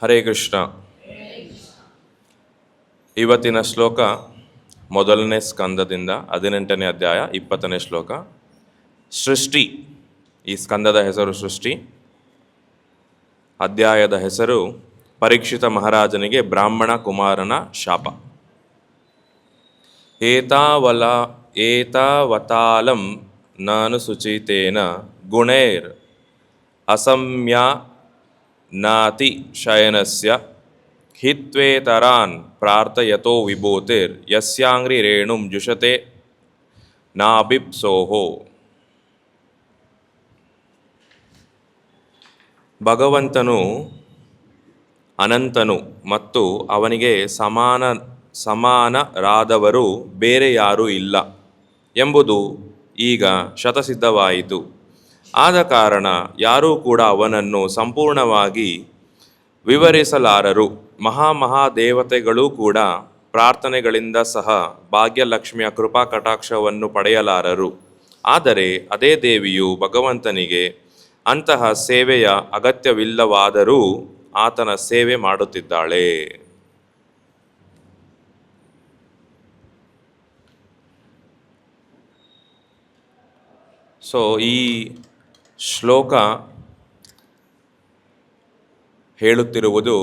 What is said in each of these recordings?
ಹರೇ ಕೃಷ್ಣ. ಇವತ್ತಿನ ಶ್ಲೋಕ ಮೊದಲನೇ ಸ್ಕಂದದಿಂದ 18ನೇ ಅಧ್ಯಾಯ 20ನೇ ಶ್ಲೋಕ. ಸೃಷ್ಟಿ, ಈ ಸ್ಕಂದದ ಹೆಸರು ಸೃಷ್ಟಿ. ಅಧ್ಯಾಯದ ಹೆಸರು ಪರೀಕ್ಷಿತ ಮಹಾರಾಜನಿಗೆ ಬ್ರಾಹ್ಮಣ ಕುಮಾರನ ಶಾಪ. ಏತಾವತಾಲಂ ನಾನುಸುಚಿತೇನ ಗುಣೈರ್ ಅಸಮ್ಯಾನಾತಿ ಶಯನಸ್ಯ ಹಿತ್ವೇತರಾನ್ ಪ್ರಾರ್ಥಯತೋ ವಿಭೂತಿರ್ ಯಸ್ಯಾಂಗ್ರಿ ರೇಣುಂ ಜುಷತೆ ನಾಭಿಪ್ಸೋಹೋ. ಭಗವಂತನು ಅನಂತನು ಮತ್ತು ಅವನಿಗೆ ಸಮಾನರಾದವರು ಬೇರೆ ಯಾರೂ ಇಲ್ಲ ಎಂಬುದು ಈಗ ಶತಸಿದ್ಧವಾಯಿತು. ಆದ ಕಾರಣ ಯಾರೂ ಕೂಡ ಅವನನ್ನು ಸಂಪೂರ್ಣವಾಗಿ ವಿವರಿಸಲಾರರು. ಮಹಾದೇವತೆಗಳೂ ಕೂಡ ಪ್ರಾರ್ಥನೆಗಳಿಂದ ಸಹ ಭಾಗ್ಯಲಕ್ಷ್ಮಿಯ ಕೃಪಾ ಕಟಾಕ್ಷವನ್ನು ಪಡೆಯಲಾರರು. ಆದರೆ ಅದೇ ದೇವಿಯು ಭಗವಂತನಿಗೆ ಅಂತಹ ಸೇವೆಯ ಅಗತ್ಯವಿಲ್ಲವಾದರೂ ಆತನ ಸೇವೆ ಮಾಡುತ್ತಿದ್ದಾಳೆ. ಸೊ ಈ ಶ್ಲೋಕ ಹೇಳುತ್ತಿರುವುದು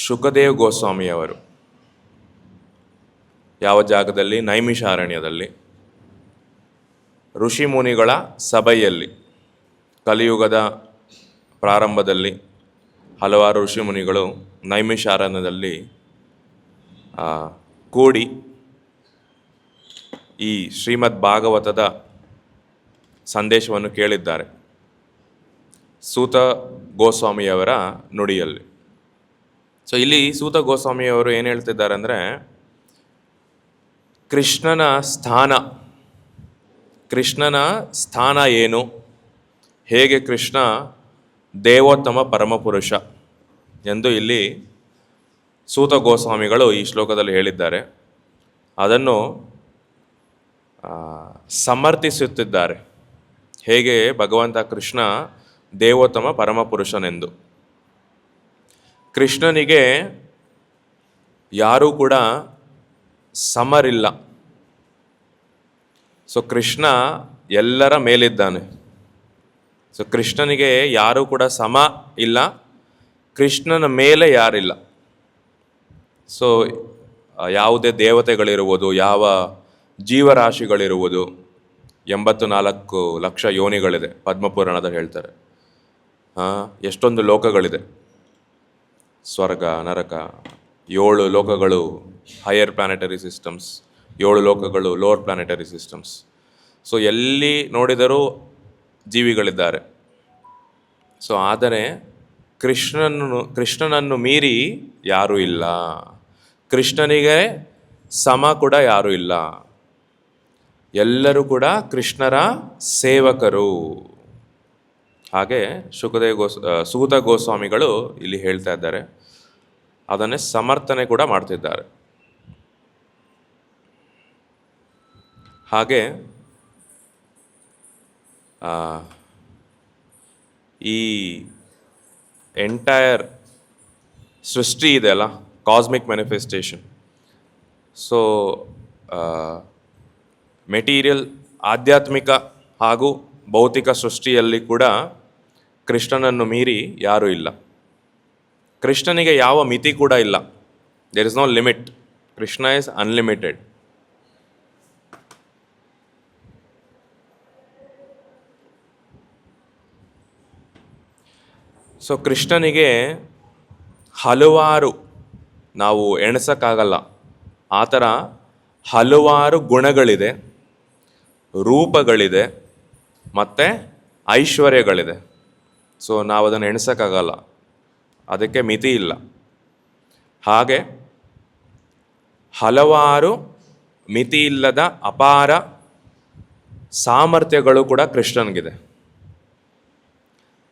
ಶುಕದೇವ್ ಗೋಸ್ವಾಮಿಯವರು. ಯಾವ ಜಾಗದಲ್ಲಿ? ನೈಮಿಷಾರಣ್ಯದಲ್ಲಿ ಋಷಿ ಮುನಿಗಳ ಸಭೆಯಲ್ಲಿ. ಕಲಿಯುಗದ ಪ್ರಾರಂಭದಲ್ಲಿ ಹಲವಾರು ಋಷಿ ಮುನಿಗಳು ನೈಮಿಷಾರಣ್ಯದಲ್ಲಿ ಕೂಡಿ ಈ ಶ್ರೀಮದ್ ಭಾಗವತದ ಸಂದೇಶವನ್ನು ಕೇಳಿದ್ದಾರೆ, ಸೂತ ಗೋಸ್ವಾಮಿಯವರ ನುಡಿಯಲ್ಲಿ. ಸೊ ಇಲ್ಲಿ ಸೂತ ಗೋಸ್ವಾಮಿಯವರು ಏನು ಹೇಳ್ತಿದ್ದಾರೆ ಅಂದರೆ, ಕೃಷ್ಣನ ಸ್ಥಾನ ಏನು, ಹೇಗೆ ಕೃಷ್ಣ ದೇವೋತ್ತಮ ಪರಮಪುರುಷ ಎಂದು ಇಲ್ಲಿ ಸೂತ ಗೋಸ್ವಾಮಿಗಳು ಈ ಶ್ಲೋಕದಲ್ಲಿ ಹೇಳಿದ್ದಾರೆ. ಅದನ್ನು ಸಮರ್ಥಿಸುತ್ತಿದ್ದಾರೆ, ಹೇಗೆ ಭಗವಂತ ಕೃಷ್ಣ ದೇವೋತ್ತಮ ಪರಮಪುರುಷನೆಂದು. ಕೃಷ್ಣನಿಗೆ ಯಾರೂ ಕೂಡ ಸಮರಿಲ್ಲ. ಸೊ ಕೃಷ್ಣ ಎಲ್ಲರ ಮೇಲಿದ್ದಾನೆ. ಸೊ ಕೃಷ್ಣನಿಗೆ ಯಾರೂ ಕೂಡ ಸಮ ಇಲ್ಲ, ಕೃಷ್ಣನ ಮೇಲೆ ಯಾರಿಲ್ಲ. ಸೊ ಯಾವುದೇ ದೇವತೆಗಳಿರುವುದು, ಯಾವ ಜೀವರಾಶಿಗಳಿರುವುದು, 84 ಲಕ್ಷ ಯೋನಿಗಳಿದೆ ಪದ್ಮಪುರಾಣದಲ್ಲಿ ಹೇಳ್ತಾರೆ. ಎಷ್ಟೊಂದು ಲೋಕಗಳಿದೆ, ಸ್ವರ್ಗ, ನರಕ, 7 ಲೋಕಗಳು ಹೈಯರ್ ಪ್ಲಾನೆಟರಿ ಸಿಸ್ಟಮ್ಸ್, 7 ಲೋಕಗಳು ಲೋವರ್ ಪ್ಲಾನೆಟರಿ ಸಿಸ್ಟಮ್ಸ್. ಸೊ ಎಲ್ಲಿ ನೋಡಿದರೂ ಜೀವಿಗಳಿದ್ದಾರೆ. ಸೊ ಆದರೆ ಕೃಷ್ಣನನ್ನು ಮೀರಿ ಯಾರೂ ಇಲ್ಲ, ಕೃಷ್ಣನಿಗೆ ಸಮ ಕೂಡ ಯಾರೂ ಇಲ್ಲ. ಎಲ್ಲರೂ ಕೂಡ ಕೃಷ್ಣರ ಸೇವಕರು. ಹಾಗೆ ಸೂತ ಗೋಸ್ವಾಮಿಗಳು ಇಲ್ಲಿ ಹೇಳ್ತಾ ಇದ್ದಾರೆ, ಅದನ್ನೇ ಸಮರ್ಥನೆ ಕೂಡ ಮಾಡ್ತಿದ್ದಾರೆ. ಹಾಗೆ ಈ ಎಂಟೈರ್ ಸೃಷ್ಟಿ ಇದೆ ಅಲ್ಲ, ಕಾಸ್ಮಿಕ್ ಮ್ಯಾನಿಫೆಸ್ಟೇಷನ್. ಸೊ ಮೆಟೀರಿಯಲ್, ಆಧ್ಯಾತ್ಮಿಕ ಹಾಗೂ ಭೌತಿಕ ಸೃಷ್ಟಿಯಲ್ಲಿ ಕೂಡ ಕೃಷ್ಣನನ್ನು ಮೀರಿ ಯಾರೂ ಇಲ್ಲ. ಕೃಷ್ಣನಿಗೆ ಯಾವ ಮಿತಿ ಕೂಡ ಇಲ್ಲ. There is no limit. Krishna is unlimited. So ಕೃಷ್ಣನಿಗೆ ಹಲವಾರು, ನಾವು ಎಣಿಸೋಕ್ಕಾಗಲ್ಲ ಆ ಥರ ಹಲವಾರು ಗುಣಗಳಿದೆ, ರೂಪಗಳಿದೆ ಮತ್ತು ಐಶ್ವರ್ಯಗಳಿದೆ. ಸೊ ನಾವು ಅದನ್ನು ಎಣಿಸೋಕ್ಕಾಗಲ್ಲ, ಅದಕ್ಕೆ ಮಿತಿ ಇಲ್ಲ. ಹಾಗೆ ಹಲವಾರು ಮಿತಿ ಇಲ್ಲದ ಅಪಾರ ಸಾಮರ್ಥ್ಯಗಳು ಕೂಡ ಕೃಷ್ಣನಿಗಿದೆ.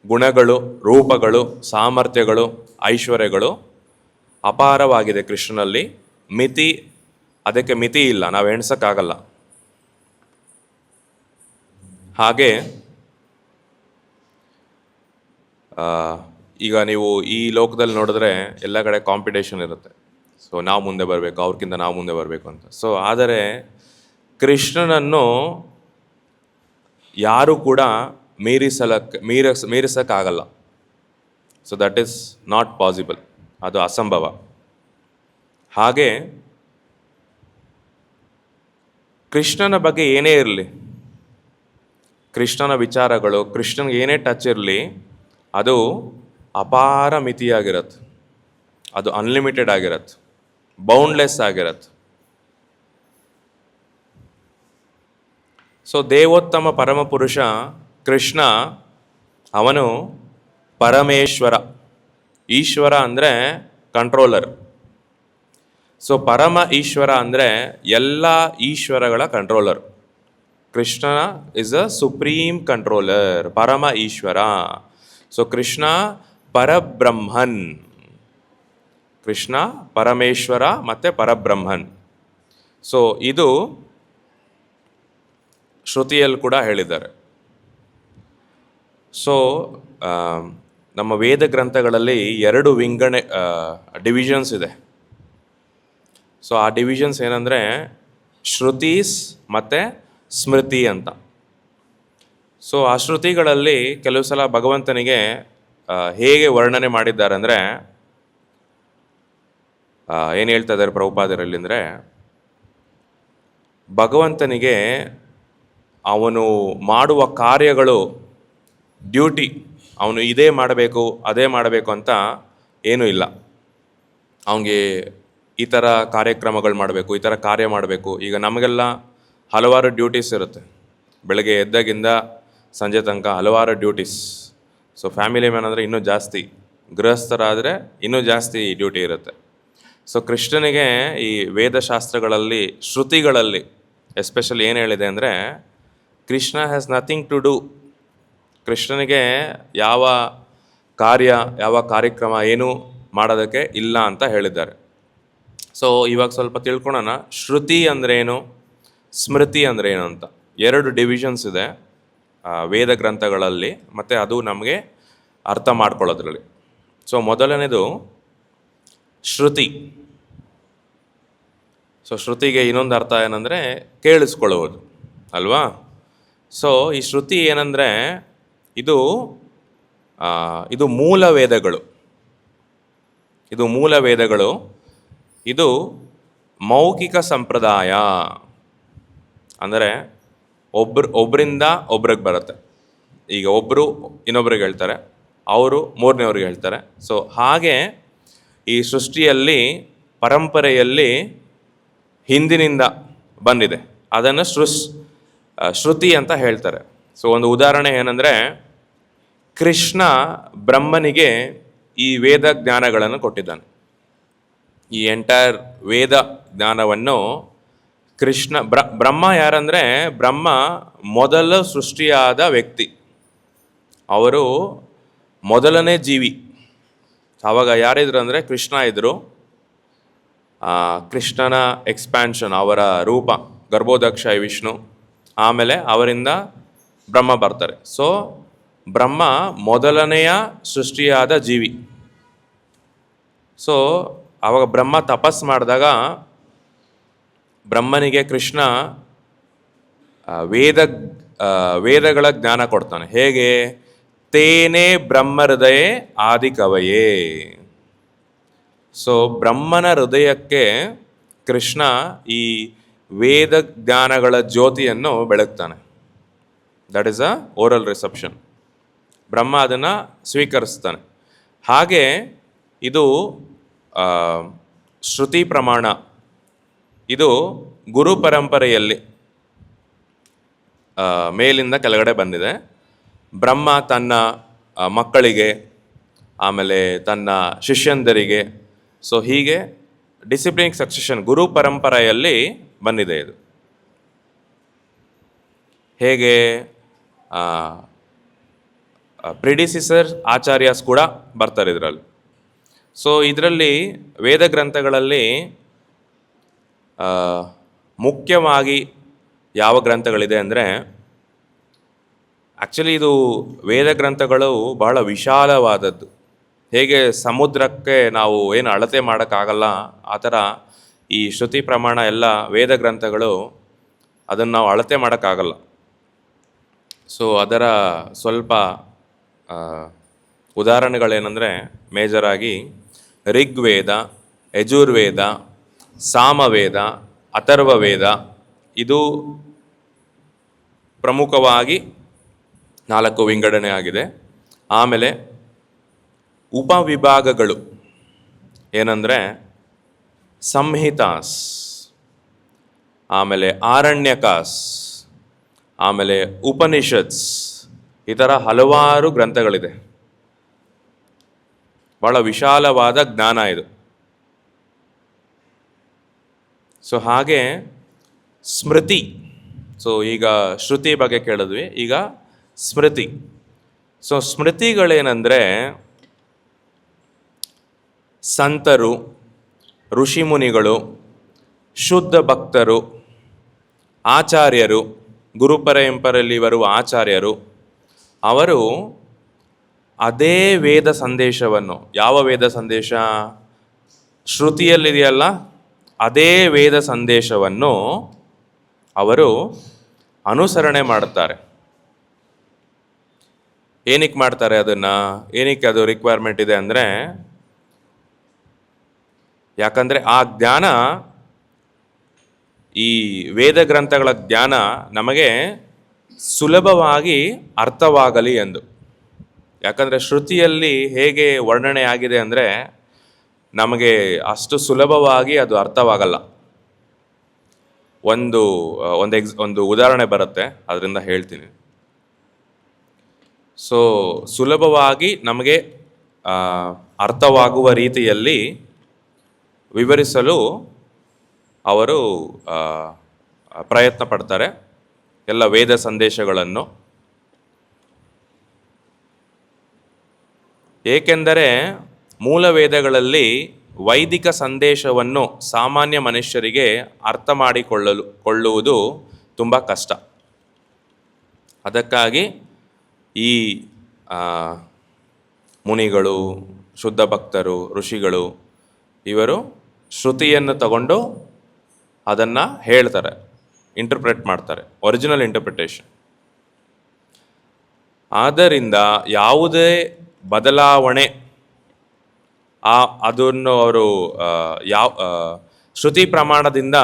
ಗುಣಗಳು, ರೂಪಗಳು, ಸಾಮರ್ಥ್ಯಗಳು, ಐಶ್ವರ್ಯಗಳು ಅಪಾರವಾಗಿದೆ ಕೃಷ್ಣನಲ್ಲಿ. ಅದಕ್ಕೆ ಮಿತಿ ಇಲ್ಲ, ನಾವು ಎಣಿಸೋಕ್ಕಾಗಲ್ಲ. ಹಾಗೆ ಈಗ ನೀವು ಈ ಲೋಕದಲ್ಲಿ ನೋಡಿದ್ರೆ ಎಲ್ಲ ಕಡೆ ಕಾಂಪಿಟೇಷನ್ ಇರುತ್ತೆ. ಸೊ ನಾವು ಮುಂದೆ ಬರಬೇಕು, ಅವ್ರಿಗಿಂತ ನಾವು ಮುಂದೆ ಬರಬೇಕು ಅಂತ. ಸೊ ಆದರೆ ಕೃಷ್ಣನನ್ನು ಯಾರೂ ಕೂಡ ಮೀರಿಸೋಕ್ಕಾಗಲ್ಲ. So that is not possible, ಅದು ಅಸಂಭವ. ಹಾಗೆ ಕೃಷ್ಣನ ಬಗ್ಗೆ ಏನೇ ಇರಲಿ, ಕೃಷ್ಣನ ವಿಚಾರಗಳು, ಕೃಷ್ಣನಿಗೆ ಏನೇ ಟಚ್ ಇರಲಿ, ಅದು ಅಪಾರ ಮಿತಿಯಾಗಿರತ್ತೆ, ಅದು ಅನ್ಲಿಮಿಟೆಡ್ ಆಗಿರತ್ತೆ, ಬೌಂಡ್ಲೆಸ್ ಆಗಿರತ್ತೆ. ಸೊ ದೇವೋತ್ತಮ ಪರಮಪುರುಷ ಕೃಷ್ಣ, ಅವನು ಪರಮೇಶ್ವರ. ಈಶ್ವರ ಅಂದರೆ ಕಂಟ್ರೋಲರ್. ಸೊ ಪರಮ ಈಶ್ವರ ಅಂದರೆ ಎಲ್ಲ ಈಶ್ವರಗಳ controller. Krishna is a supreme controller, ಪರಮ ಈಶ್ವರ. ಸೊ ಕೃಷ್ಣ ಪರಬ್ರಹ್ಮನ್, ಕೃಷ್ಣ ಪರಮೇಶ್ವರ ಮತ್ತು ಪರಬ್ರಹ್ಮನ್. ಸೊ ಇದು ಶ್ರುತಿಯಲ್ಲಿ ಕೂಡ ಹೇಳಿದ್ದಾರೆ. ಸೊ ನಮ್ಮ ವೇದ ಗ್ರಂಥಗಳಲ್ಲಿ 2 ಡಿವಿಷನ್ಸ್ ಇದೆ. ಸೊ ಆ ಡಿವಿಷನ್ಸ್ ಏನಂದರೆ ಶ್ರುತೀಸ್ ಮತ್ತು ಸ್ಮೃತಿ ಅಂತ. ಸೊ ಆ ಶ್ರುತಿಗಳಲ್ಲಿ ಕೆಲವು ಸಲ ಭಗವಂತನಿಗೆ ಹೇಗೆ ವರ್ಣನೆ ಮಾಡಿದ್ದಾರೆ ಅಂದರೆ, ಏನು ಹೇಳ್ತಾ ಇದ್ದಾರೆ ಪ್ರಭುಪಾದರಲ್ಲಿ ಅಂದರೆ, ಭಗವಂತನಿಗೆ ಅವನು ಮಾಡುವ ಕಾರ್ಯಗಳು, ಡ್ಯೂಟಿ, ಅವನು ಇದೇ ಮಾಡಬೇಕು ಅದೇ ಮಾಡಬೇಕು ಅಂತ ಏನೂ ಇಲ್ಲ. ಅವನಿಗೆ ಈ ಥರ ಕಾರ್ಯಕ್ರಮಗಳು ಮಾಡಬೇಕು, ಈ ಥರ ಕಾರ್ಯ ಮಾಡಬೇಕು. ಈಗ ನಮಗೆಲ್ಲ ಹಲವಾರು ಡ್ಯೂಟೀಸ್ ಇರುತ್ತೆ, ಬೆಳಗ್ಗೆ ಎದ್ದಾಗಿಂದ ಸಂಜೆ ತನಕ ಹಲವಾರು ಡ್ಯೂಟೀಸ್. ಸೊ ಫ್ಯಾಮಿಲಿ ಮ್ಯಾನ್ ಅಂದರೆ ಇನ್ನೂ ಜಾಸ್ತಿ, ಗೃಹಸ್ಥರಾದರೆ ಇನ್ನೂ ಜಾಸ್ತಿ ಡ್ಯೂಟಿ ಇರುತ್ತೆ. ಸೊ ಕೃಷ್ಣನಿಗೆ ಈ ವೇದಶಾಸ್ತ್ರಗಳಲ್ಲಿ, ಶ್ರುತಿಗಳಲ್ಲಿ ಎಸ್ಪೆಷಲಿ ಏನು ಹೇಳಿದೆ ಅಂದರೆ, Krishna has nothing to do. ಕೃಷ್ಣನಿಗೆ ಯಾವ ಕಾರ್ಯ, ಯಾವ ಕಾರ್ಯಕ್ರಮ ಏನೂ ಮಾಡೋದಕ್ಕೆ ಇಲ್ಲ ಅಂತ ಹೇಳಿದ್ದಾರೆ. ಸೊ ಇವಾಗ ಸ್ವಲ್ಪ ತಿಳ್ಕೊಳ್ಳೋಣ, ಶ್ರುತಿ ಅಂದ್ರೇನು, ಸ್ಮೃತಿ ಅಂದ್ರೇನು ಅಂತ. 2 ಡಿವಿಷನ್ಸ್ ಇದೆ ವೇದ ಗ್ರಂಥಗಳಲ್ಲಿ, ಮತ್ತು ಅದು ನಮಗೆ ಅರ್ಥ ಮಾಡ್ಕೊಳ್ಳೋದ್ರಲ್ಲಿ. ಸೊ ಮೊದಲನೇದು ಶ್ರುತಿ. ಸೊ ಶ್ರುತಿಗೆ ಇನ್ನೊಂದು ಅರ್ಥ ಏನಂದರೆ ಕೇಳಿಸ್ಕೊಳ್ಳುವುದು ಅಲ್ವಾ. ಸೊ ಈ ಶ್ರುತಿ ಏನಂದರೆ ಇದು ಮೂಲ ವೇದಗಳು. ಇದು ಮೌಖಿಕ ಸಂಪ್ರದಾಯ. ಅಂದರೆ ಒಬ್ಬರಿಂದ ಒಬ್ರಿಗೆ ಬರುತ್ತೆ. ಈಗ ಒಬ್ಬರು ಇನ್ನೊಬ್ರಿಗೆ ಹೇಳ್ತಾರೆ, ಅವರು ಮೂರನೇವ್ರಿಗೆ ಹೇಳ್ತಾರೆ. ಸೊ ಹಾಗೆ ಈ ಸೃಷ್ಟಿಯಲ್ಲಿ ಪರಂಪರೆಯಲ್ಲಿ ಹಿಂದಿನಿಂದ ಬಂದಿದೆ, ಅದನ್ನು ಶ್ರುತಿ ಅಂತ ಹೇಳ್ತಾರೆ. ಸೊ ಒಂದು ಉದಾಹರಣೆ ಏನಂದರೆ, ಕೃಷ್ಣ ಬ್ರಹ್ಮನಿಗೆ ಈ ವೇದ ಜ್ಞಾನಗಳನ್ನು ಕೊಟ್ಟಿದ್ದಾನೆ. ಈ ಎಂಟೈರ್ ವೇದ ಜ್ಞಾನವನ್ನು ಕೃಷ್ಣ ಬ್ರಹ್ಮ ಯಾರಂದರೆ, ಬ್ರಹ್ಮ ಮೊದಲ ಸೃಷ್ಟಿಯಾದ ವ್ಯಕ್ತಿ, ಅವರು ಮೊದಲನೇ ಜೀವಿ. ಆವಾಗ ಯಾರಿದ್ರು ಅಂದರೆ ಕೃಷ್ಣ ಇದ್ದರು. ಕೃಷ್ಣನ ಎಕ್ಸ್ಪ್ಯಾನ್ಷನ್, ಅವರ ರೂಪ ಗರ್ಭೋದಕ್ಷ ವಿಷ್ಣು, ಆಮೇಲೆ ಅವರಿಂದ ಬ್ರಹ್ಮ ಬರ್ತಾರೆ. ಸೊ ಬ್ರಹ್ಮ ಮೊದಲನೆಯ ಸೃಷ್ಟಿಯಾದ ಜೀವಿ. ಸೊ ಆವಾಗ ಬ್ರಹ್ಮ ತಪಸ್ಸು ಮಾಡಿದಾಗ ಬ್ರಹ್ಮನಿಗೆ ಕೃಷ್ಣ ವೇದಗಳ ಜ್ಞಾನ ಕೊಡ್ತಾನೆ. ಹೇಗೆ? ತೇನೇ ಬ್ರಹ್ಮ ಹೃದಯ ಆದಿ ಕವಯೇ. ಸೊ ಬ್ರಹ್ಮನ ಹೃದಯಕ್ಕೆ ಕೃಷ್ಣ ಈ ವೇದ ಜ್ಞಾನಗಳ ಜ್ಯೋತಿಯನ್ನು ಬೆಳಗ್ತಾನೆ. That is a oral reception. Brahma ಅದನ್ನು ಸ್ವೀಕರಿಸ್ತಾನೆ. ಹಾಗೆ ಇದು ಶ್ರುತಿ ಪ್ರಮಾಣ. ಇದು ಗುರು ಪರಂಪರೆಯಲ್ಲಿ ಮೇಲಿಂದ ಕೆಳಗಡೆ ಬಂದಿದೆ. ಬ್ರಹ್ಮ ತನ್ನ ಮಕ್ಕಳಿಗೆ, ಆಮೇಲೆ ತನ್ನ ಶಿಷ್ಯಂದರಿಗೆ, ಸೊ ಹೀಗೆ ಡಿಸಿಪ್ಲಿನ್ ಸಕ್ಸೆಷನ್ ಗುರು ಪರಂಪರೆಯಲ್ಲಿ ಬಂದಿದೆ ಇದು. ಹೇಗೆ ಪ್ರಿಡಿಸಿಸರ್ ಆಚಾರ್ಯಸ್ ಕೂಡ ಬರ್ತಾರೆ ಇದರಲ್ಲಿ. ಸೊ ಇದರಲ್ಲಿ ವೇದ ಗ್ರಂಥಗಳಲ್ಲಿ ಮುಖ್ಯವಾಗಿ ಯಾವ ಗ್ರಂಥಗಳಿದೆ ಅಂದರೆ, ಆ್ಯಕ್ಚುಲಿ ಇದು ವೇದ ಗ್ರಂಥಗಳು ಬಹಳ ವಿಶಾಲವಾದದ್ದು. ಹೇಗೆ ಸಮುದ್ರಕ್ಕೆ ನಾವು ಏನು ಅಳತೆ ಮಾಡೋಕ್ಕಾಗಲ್ಲ, ಆ ಥರ ಈ ಶ್ರುತಿ ಪ್ರಮಾಣ ಎಲ್ಲ ವೇದ ಗ್ರಂಥಗಳು ಅದನ್ನು ನಾವು ಅಳತೆ ಮಾಡೋಕ್ಕಾಗಲ್ಲ. ಸೊ ಅದರ ಸ್ವಲ್ಪ ಉದಾಹರಣೆಗಳೇನೆಂದರೆ, ಮೇಜರಾಗಿ ಋಗ್ವೇದ, ಯಜುರ್ವೇದ, ಸಾಮವೇದ, ಅಥರ್ವವೇದ, ಇದು ಪ್ರಮುಖವಾಗಿ 4 ವಿಂಗಡಣೆ ಆಗಿದೆ. ಆಮೇಲೆ ಉಪವಿಭಾಗಗಳು ಏನಂದರೆ ಸಂಹಿತಾಸ್, ಆಮೇಲೆ ಆರಣ್ಯಕಾಸ್, ಆಮೇಲೆ ಉಪನಿಷತ್ಸ್, ಈ ಥರ ಹಲವಾರು ಗ್ರಂಥಗಳಿದೆ. ಭಾಳ ವಿಶಾಲವಾದ ಜ್ಞಾನ ಇದು. ಸೊ ಹಾಗೆ ಸ್ಮೃತಿ. ಸೊ ಈಗ ಶ್ರುತಿ ಬಗ್ಗೆ ಕೇಳಿದ್ವಿ, ಈಗ ಸ್ಮೃತಿ. ಸೊ ಸ್ಮೃತಿಗಳೇನೆಂದರೆ ಸಂತರು, ಋಷಿಮುನಿಗಳು, ಶುದ್ಧ ಭಕ್ತರು, ಆಚಾರ್ಯರು, ಗುರುಪರಂಪರೆಯಲ್ಲಿ ಬರುವ ಆಚಾರ್ಯರು, ಅವರು ಅದೇ ವೇದ ಸಂದೇಶವನ್ನು, ಯಾವ ವೇದ ಸಂದೇಶ ಶ್ರುತಿಯಲ್ಲಿದೆಯಲ್ಲ ಅದೇ ವೇದ ಸಂದೇಶವನ್ನು ಅವರು ಅನುಸರಣೆ ಮಾಡುತ್ತಾರೆ. ಏನಕ್ಕೆ ಮಾಡ್ತಾರೆ ಅದನ್ನು, ಏನಕ್ಕೆ ಅದು ರಿಕ್ವೈರ್ಮೆಂಟ್ ಇದೆ ಅಂದರೆ, ಯಾಕಂದರೆ ಆ ಜ್ಞಾನ, ಈ ವೇದ ಗ್ರಂಥಗಳ ಜ್ಞಾನ ನಮಗೆ ಸುಲಭವಾಗಿ ಅರ್ಥವಾಗಲಿ ಎಂದು. ಯಾಕಂದರೆ ಶ್ರುತಿಯಲ್ಲಿ ಹೇಗೆ ವರ್ಣನೆ ಆಗಿದೆ ಅಂದರೆ ನಮಗೆ ಅಷ್ಟು ಸುಲಭವಾಗಿ ಅದು ಅರ್ಥವಾಗಲ್ಲ. ಒಂದು ಉದಾಹರಣೆ ಬರುತ್ತೆ, ಅದರಿಂದ ಹೇಳ್ತೀನಿ. ಸೊ ಸುಲಭವಾಗಿ ನಮಗೆ ಅರ್ಥವಾಗುವ ರೀತಿಯಲ್ಲಿ ವಿವರಿಸಲು ಅವರು ಪ್ರಯತ್ನ ಪಡ್ತಾರೆ ಎಲ್ಲ ವೇದ ಸಂದೇಶಗಳನ್ನು. ಏಕೆಂದರೆ ಮೂಲ ವೇದಗಳಲ್ಲಿ ವೈದಿಕ ಸಂದೇಶವನ್ನು ಸಾಮಾನ್ಯ ಮನುಷ್ಯರಿಗೆ ಅರ್ಥ ಮಾಡಿಕೊಳ್ಳುವುದು ತುಂಬ ಕಷ್ಟ. ಅದಕ್ಕಾಗಿ ಈ ಮುನಿಗಳು, ಶುದ್ಧ ಭಕ್ತರು, ಋಷಿಗಳು ಇವರು ಶ್ರುತಿಯನ್ನು ತಗೊಂಡು ಅದನ್ನು ಹೇಳ್ತಾರೆ, ಇಂಟರ್ಪ್ರೆಟ್ ಮಾಡ್ತಾರೆ, ಒರಿಜಿನಲ್ ಇಂಟರ್ಪ್ರಿಟೇಷನ್. ಆದ್ದರಿಂದ ಯಾವುದೇ ಬದಲಾವಣೆ ಅದನ್ನು ಅವರು ಶ್ರುತಿ ಪ್ರಮಾಣದಿಂದ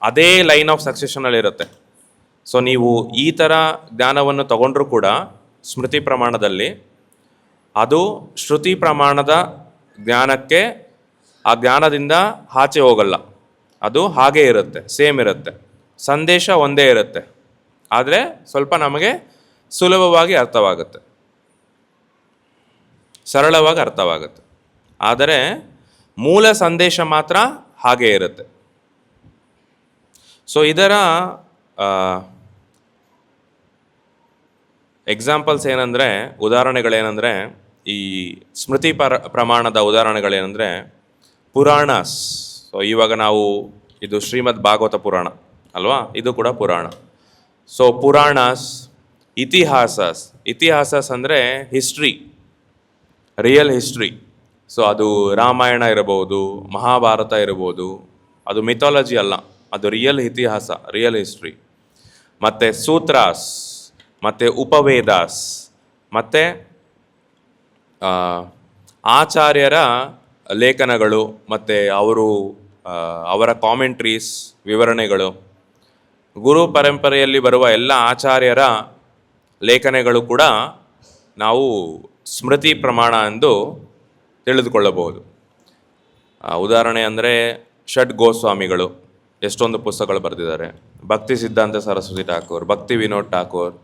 ಅದೇ ಲೈನ್ ಆಫ್ ಸಕ್ಸೆಷನಲ್ಲಿರುತ್ತೆ. ಸೊ ನೀವು ಈ ಥರ ಜ್ಞಾನವನ್ನು ತಗೊಂಡ್ರೂ ಕೂಡ ಸ್ಮೃತಿ ಪ್ರಮಾಣದಲ್ಲಿ ಅದು ಶ್ರುತಿ ಪ್ರಮಾಣದ ಜ್ಞಾನಕ್ಕೆ, ಆ ಜ್ಞಾನದಿಂದ ಆಚೆ ಹೋಗಲ್ಲ. ಅದು ಹಾಗೇ ಇರುತ್ತೆ, ಸೇಮ್ ಇರುತ್ತೆ, ಸಂದೇಶ ಒಂದೇ ಇರುತ್ತೆ. ಆದರೆ ಸ್ವಲ್ಪ ನಮಗೆ ಸುಲಭವಾಗಿ ಅರ್ಥವಾಗುತ್ತೆ, ಸರಳವಾಗಿ ಅರ್ಥವಾಗುತ್ತೆ. ಆದರೆ ಮೂಲ ಸಂದೇಶ ಮಾತ್ರ ಹಾಗೇ ಇರುತ್ತೆ. ಸೊ ಇದರ ಎಕ್ಸಾಂಪಲ್ಸ್ ಏನಂದರೆ, ಉದಾಹರಣೆಗಳೇನೆಂದರೆ, ಈ ಸ್ಮೃತಿ ಪ್ರಮಾಣದ ಉದಾಹರಣೆಗಳೇನೆಂದರೆ ಪುರಾಣಸ್. ಸೊ ಇವಾಗ ನಾವು ಇದು ಶ್ರೀಮದ್ ಭಾಗವತ ಪುರಾಣ ಅಲ್ವಾ, ಇದು ಕೂಡ ಪುರಾಣ. ಸೊ ಪುರಾಣಸ್, ಇತಿಹಾಸಸ್ ಅಂದರೆ ಹಿಸ್ಟ್ರಿ, ರಿಯಲ್ ಹಿಸ್ಟ್ರಿ. ಸೊ ಅದು ರಾಮಾಯಣ ಇರಬಹುದು, ಮಹಾಭಾರತ ಇರಬಹುದು, ಅದು ಮಿಥಾಲಜಿ ಅಲ್ಲ, ಅದು ರಿಯಲ್ ಇತಿಹಾಸ, ರಿಯಲ್ ಹಿಸ್ಟ್ರಿ. ಮತ್ತು ಸೂತ್ರಾಸ್, ಮತ್ತು ಉಪವೇದಾಸ್, ಮತ್ತು ಆಚಾರ್ಯರ ಲೇಖನಗಳು, ಮತ್ತು ಅವರ ಕಾಮೆಂಟ್ರೀಸ್, ವಿವರಣೆಗಳು, ಗುರು ಪರಂಪರೆಯಲ್ಲಿ ಬರುವ ಎಲ್ಲ ಆಚಾರ್ಯರ ಲೇಖನಗಳು ಕೂಡ ನಾವು ಸ್ಮೃತಿ ಪ್ರಮಾಣ ಎಂದು ತಿಳಿದುಕೊಳ್ಳಬಹುದು. ಉದಾಹರಣೆ ಅಂದರೆ ಷಡ್ ಗೋಸ್ವಾಮಿಗಳು ಎಷ್ಟೊಂದು ಪುಸ್ತಕಗಳು ಬರೆದಿದ್ದಾರೆ, ಭಕ್ತಿ ಸಿದ್ಧಾಂತ ಸರಸ್ವತಿ ಠಾಕೂರ್, ಭಕ್ತಿ ವಿನೋದ್ ಠಾಕೂರ್,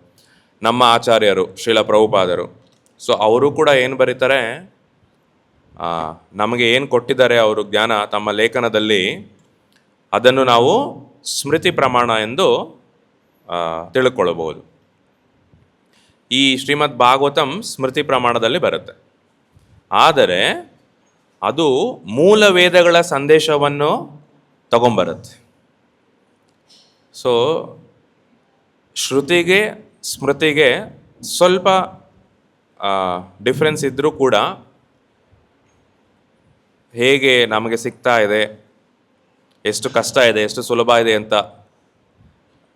ನಮ್ಮ ಆಚಾರ್ಯರು ಶ್ರೀಲ ಪ್ರಭುಪಾದರು. ಸೊ ಅವರು ಕೂಡ ಏನು ಬರೀತಾರೆ, ನಮಗೆ ಏನು ಕೊಟ್ಟಿದ್ದಾರೆ ಅವರು ಜ್ಞಾನ ತಮ್ಮ ಲೇಖನದಲ್ಲಿ, ಅದನ್ನು ನಾವು ಸ್ಮೃತಿ ಪ್ರಮಾಣ ಎಂದು ತಿಳ್ಕೊಳ್ಳಬಹುದು. ಈ ಶ್ರೀಮದ್ ಭಾಗವತಂ ಸ್ಮೃತಿ ಪ್ರಮಾಣದಲ್ಲಿ ಬರುತ್ತೆ. ಆದರೆ ಅದು ಮೂಲ ವೇದಗಳ ಸಂದೇಶವನ್ನು ತಗೊಂಬರುತ್ತೆ. ಸೊ ಶ್ರುತಿಗೆ ಸ್ಮೃತಿಗೆ ಸ್ವಲ್ಪ ಡಿಫ್ರೆನ್ಸ್ ಇದ್ದರೂ ಕೂಡ ಹೇಗೆ ನಮಗೆ ಸಿಗ್ತಾ ಇದೆ, ಎಷ್ಟು ಕಷ್ಟ ಇದೆ, ಎಷ್ಟು ಸುಲಭ ಇದೆ ಅಂತ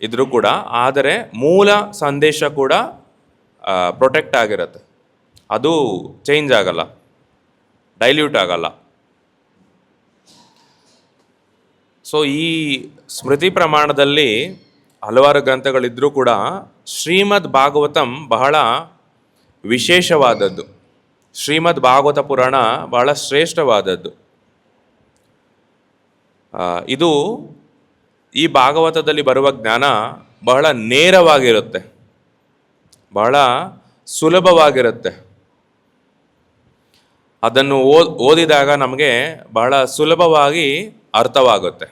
ಇದ್ರೂ ಕೂಡ, ಆದರೆ ಮೂಲ ಸಂದೇಶ ಕೂಡ ಪ್ರೊಟೆಕ್ಟ್ ಆಗಿರುತ್ತೆ. ಅದು ಚೇಂಜ್ ಆಗಲ್ಲ, ಡೈಲ್ಯೂಟ್ ಆಗಲ್ಲ. ಸೊ ಈ ಸ್ಮೃತಿ ಪ್ರಮಾಣದಲ್ಲಿ ಹಲವಾರು ಗ್ರಂಥಗಳಿದ್ರೂ ಕೂಡ ಶ್ರೀಮದ್ ಭಾಗವತಂ ಬಹಳ ವಿಶೇಷವಾದದ್ದು. ಶ್ರೀಮದ್ ಭಾಗವತ ಪುರಾಣ ಬಹಳ ಶ್ರೇಷ್ಠವಾದದ್ದು. ಇದು ಈ ಭಾಗವತದಲ್ಲಿ ಬರುವ ಜ್ಞಾನ ಬಹಳ ನೇರವಾಗಿರುತ್ತೆ, ಬಹಳ ಸುಲಭವಾಗಿರುತ್ತೆ. ಅದನ್ನು ಓದಿದಾಗ ನಮಗೆ ಬಹಳ ಸುಲಭವಾಗಿ ಅರ್ಥವಾಗುತ್ತೆ.